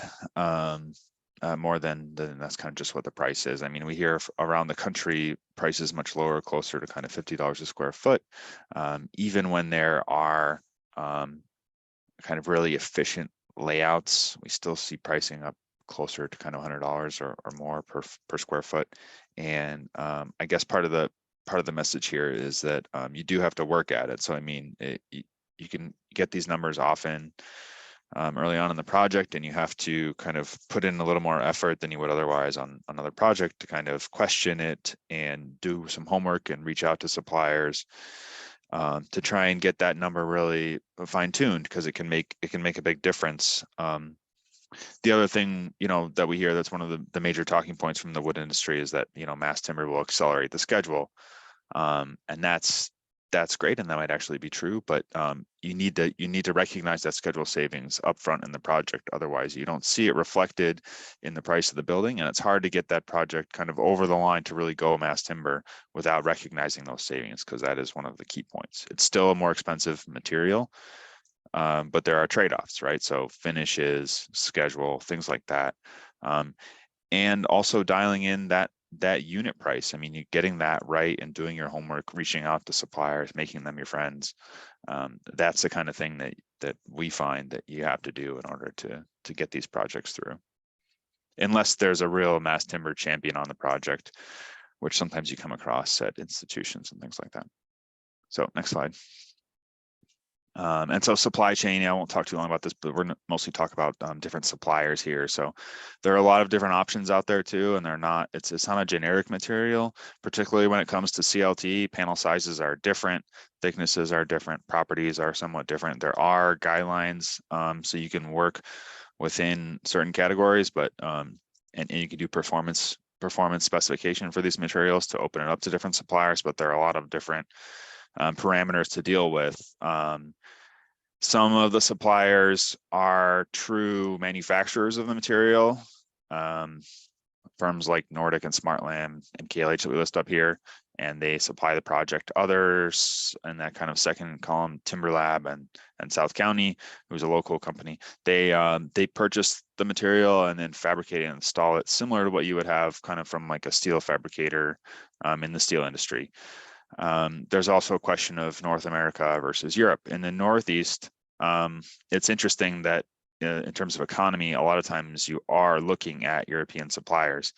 more than that's kind of just what the price is. I mean, we hear around the country prices much lower, closer to kind of $50 a square foot. Even when there are kind of really efficient layouts, we still see pricing up closer to kind of $100 or more per square foot. And I guess part of the message here is that you do have to work at it. So I mean, you can get these numbers often early on in the project, and you have to kind of put in a little more effort than you would otherwise on another project to kind of question it and do some homework and reach out to suppliers to try and get that number really fine-tuned, because it can make a big difference. The other thing, that we hear that's one of the major talking points from the wood industry is that, mass timber will accelerate the schedule. And that's great, and that might actually be true, but you need to recognize that schedule savings upfront in the project. Otherwise, you don't see it reflected in the price of the building, and it's hard to get that project kind of over the line to really go mass timber without recognizing those savings, because that is one of the key points. It's still a more expensive material, but there are trade-offs, right? So finishes, schedule, things like that, and also dialing in that unit price. I mean, you getting that right and doing your homework, reaching out to suppliers, making them your friends. That's the kind of thing that we find that you have to do in order to get these projects through. Unless there's a real mass timber champion on the project, which sometimes you come across at institutions and things like that. So next slide. And so supply chain, I won't talk too long about this, but we're mostly talk about different suppliers here. So there are a lot of different options out there too, and it's not a generic material, particularly when it comes to CLT. Panel sizes are different, thicknesses are different, properties are somewhat different. There are guidelines, so you can work within certain categories, but and you can do performance specification for these materials to open it up to different suppliers, but there are a lot of different parameters to deal with. Some of the suppliers are true manufacturers of the material, firms like Nordic and SmartLam and KLH that we list up here, and they supply the project. Others in that kind of second column, Timber Lab and South County, who's a local company, they purchase the material and then fabricate and install it, similar to what you would have kind of from like a steel fabricator in the steel industry. There's also a question of North America versus Europe. In the Northeast, it's interesting that in terms of economy, a lot of times you are looking at European suppliers.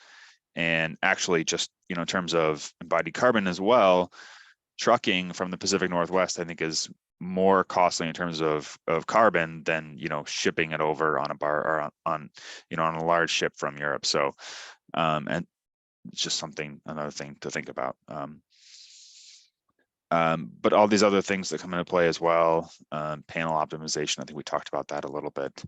And actually just, in terms of embodied carbon as well, trucking from the Pacific Northwest, I think, is more costly in terms of carbon than, shipping it over on a bar or on a large ship from Europe. So, and it's just another thing to think about. But all these other things that come into play as well, panel optimization, I think we talked about that a little bit.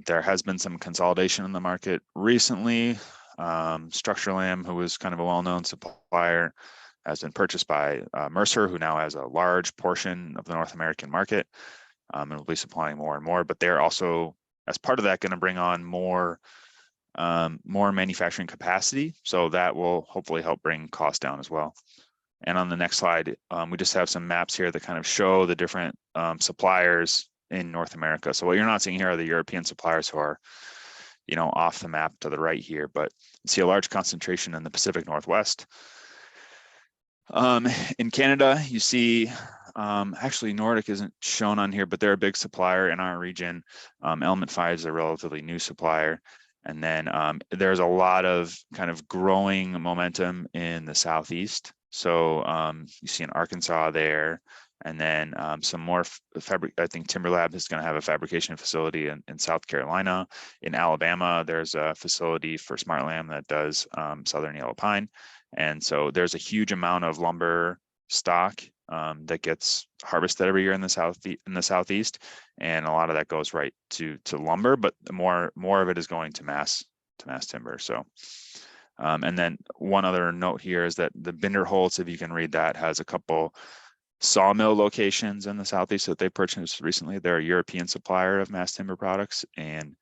There has been some consolidation in the market recently. Structurlam, who was kind of a well-known supplier, has been purchased by Mercer, who now has a large portion of the North American market, and will be supplying more and more. But they're also, as part of that, going to bring on more manufacturing capacity. So that will hopefully help bring costs down as well. And on the next slide, we just have some maps here that kind of show the different suppliers in North America. So what you're not seeing here are the European suppliers who are, off the map to the right here, but you see a large concentration in the Pacific Northwest. In Canada, you see, actually Nordic isn't shown on here, but they're a big supplier in our region. Element 5 is a relatively new supplier. And then there's a lot of kind of growing momentum in the Southeast. So you see in Arkansas there, and then some more I think Timber Lab is going to have a fabrication facility in South Carolina. In Alabama, there's a facility for SmartLam that does Southern Yellow Pine. And so there's a huge amount of lumber stock that gets harvested every year in the Southeast, and a lot of that goes right to lumber, but more of it is going to mass timber. So. And then one other note here is that the Binderholz, if you can read that, has a couple sawmill locations in the Southeast that they purchased recently. They're a European supplier of mass timber products, and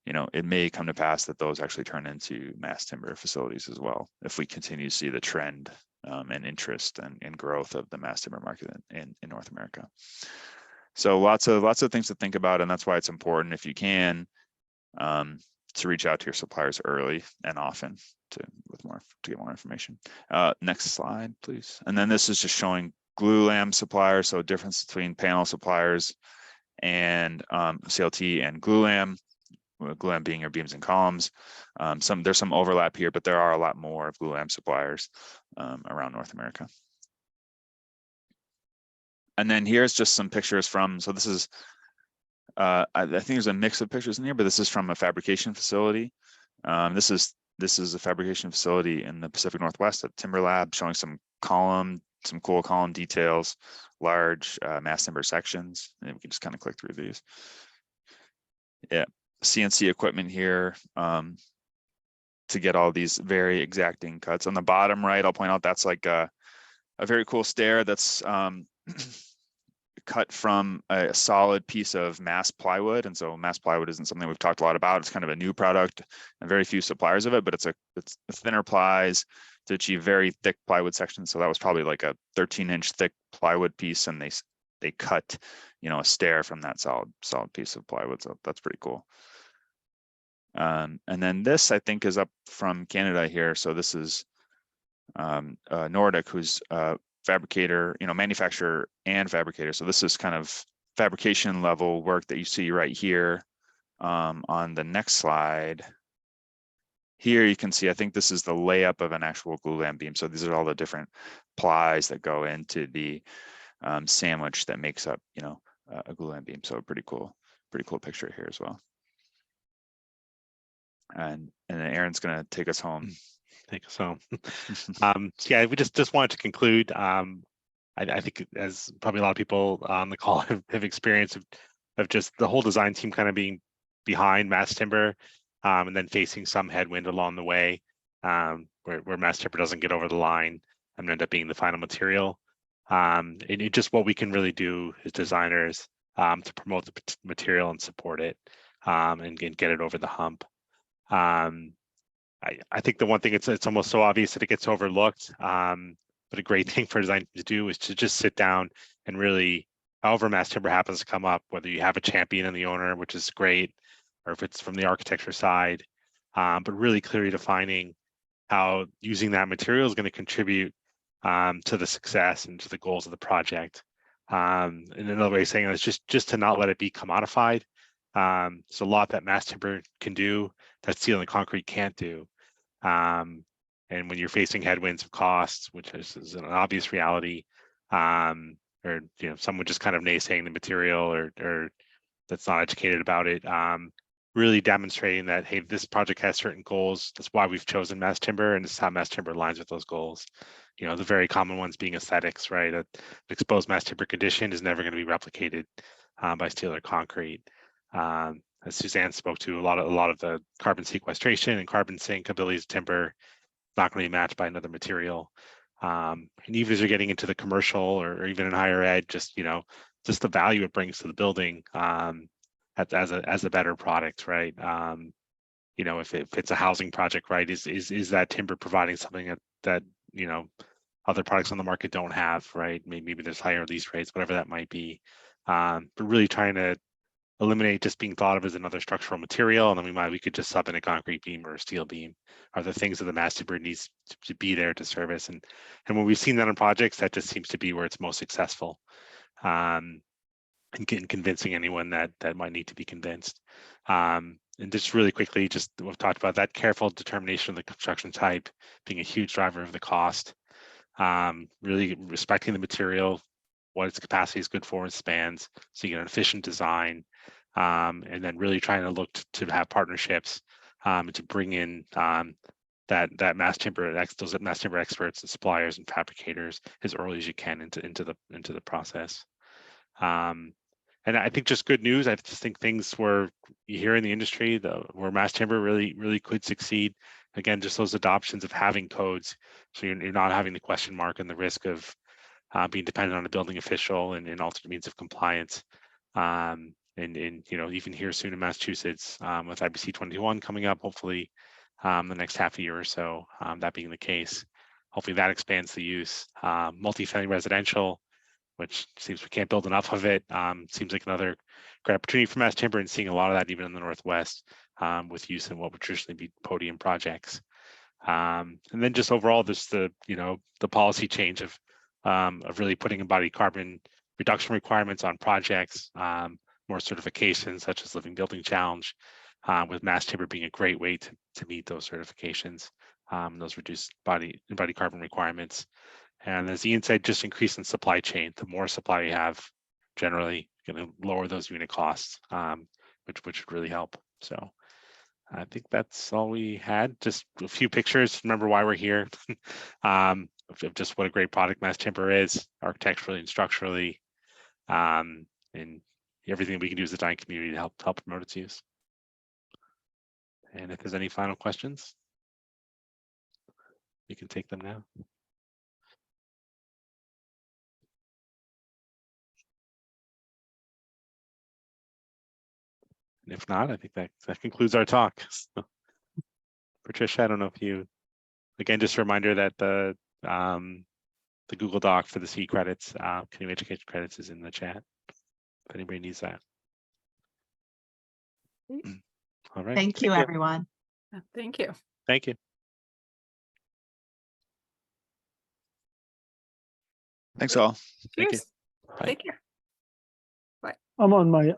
it may come to pass that those actually turn into mass timber facilities as well, if we continue to see the trend and interest and growth of the mass timber market in North America. So lots of things to think about, and that's why it's important, if you can, reach out to your suppliers early and often to get more information. Next slide, please. And then this is just showing glue-lam suppliers, so difference between panel suppliers and CLT and glue-lam. Glue-lam being your beams and columns. There's some overlap here, but there are a lot more of glue-lam suppliers around North America. And then here's just some pictures from, so this is, I think there's a mix of pictures in here, but this is from a fabrication facility. This is a fabrication facility in the Pacific Northwest at Timber Lab, showing some cool column details, large mass timber sections. And we can just kind of click through these. Yeah, CNC equipment here to get all these very exacting cuts. On the bottom right, I'll point out that's like a very cool stair that's cut from a solid piece of mass plywood. And so mass plywood isn't something we've talked a lot about. It's kind of a new product and very few suppliers of it, but it's thinner plies to achieve very thick plywood sections. So that was probably like a 13-inch thick plywood piece, and they cut, a stair from that solid piece of plywood. So that's pretty cool. And then this, I think, is up from Canada here. So this is Nordic, who's fabricator, manufacturer and fabricator. So this is kind of fabrication level work that you see right here. On the next slide, here you can see, I think this is the layup of an actual glue-lam beam. So these are all the different plies that go into the sandwich that makes up, a glue-lam beam. So pretty cool picture here as well. And then Aaron's going to take us home. Take us home. Yeah, we just wanted to conclude. I think, as probably a lot of people on the call have experienced, of just the whole design team kind of being behind mass timber, and then facing some headwind along the way, where mass timber doesn't get over the line and end up being the final material. It just what we can really do as designers to promote the material and support it, and get it over the hump. I think the one thing, it's almost so obvious that it gets overlooked, but a great thing for design to do is to just sit down and really, however mass timber happens to come up, whether you have a champion in the owner, which is great, or if it's from the architecture side, but really clearly defining how using that material is going to contribute to the success and to the goals of the project. And another way of saying it is just to not let it be commodified. There's a lot that mass timber can do that steel and concrete can't do. And when you're facing headwinds of costs, which is an obvious reality, or someone just kind of naysaying the material or that's not educated about it, really demonstrating that, hey, this project has certain goals. That's why we've chosen mass timber, and this is how mass timber aligns with those goals. The very common ones being aesthetics, right? An exposed mass timber condition is never going to be replicated by steel or concrete. As Suzanne spoke to, a lot of the carbon sequestration and carbon sink abilities of timber not going to be matched by another material. And even as you're getting into the commercial or even in higher ed, just the value it brings to the building as a better product, right? If it's a housing project, right, is that timber providing something that other products on the market don't have, right? Maybe there's higher lease rates, whatever that might be. But really trying to eliminate just being thought of as another structural material, and then we could just sub in a concrete beam or a steel beam, are the things that the mass timber needs to be there to service. And when we've seen that in projects, that just seems to be where it's most successful, and convincing anyone that might need to be convinced. And just really quickly, just we've talked about that careful determination of the construction type being a huge driver of the cost. Really respecting the material, what its capacity is good for and spans, so you get an efficient design, and then really trying to look to have partnerships to bring in that mass timber experts and suppliers and fabricators as early as you can into the process. And I think just good news. I just think things where you hear in the industry where mass timber really could succeed. Again, just those adoptions of having codes, so you're not having the question mark and the risk of being dependent on a building official and alternate means of compliance. And even here soon in Massachusetts, with IBC 21 coming up, hopefully the next half a year or so, that being the case, hopefully that expands the use. Multifamily residential, which seems we can't build enough of it. Seems like another great opportunity for mass timber, and seeing a lot of that even in the Northwest, with use in what would traditionally be podium projects. And then just overall, this the policy change of really putting embodied carbon reduction requirements on projects, more certifications such as Living Building Challenge, with mass timber being a great way to meet those certifications, those reduced embodied carbon requirements. And as Ian said, just increase in supply chain. The more supply you have, generally going to lower those unit costs, which would really help. So I think that's all we had. Just a few pictures. Remember why we're here. Of just what a great product mass timber is, architecturally and structurally, and everything we can do as a design community to help promote its use. And if there's any final questions, you can take them now. And if not, I think that concludes our talk. So, Patricia, I don't know if you, again, just a reminder that the Google Doc for the CE credits, continuing education credits, is in the chat if anybody needs that. All right. Thank you, everyone. Thank you. Thank you. Thanks all. Thank you. Cheers. Bye. Take care. I'm on my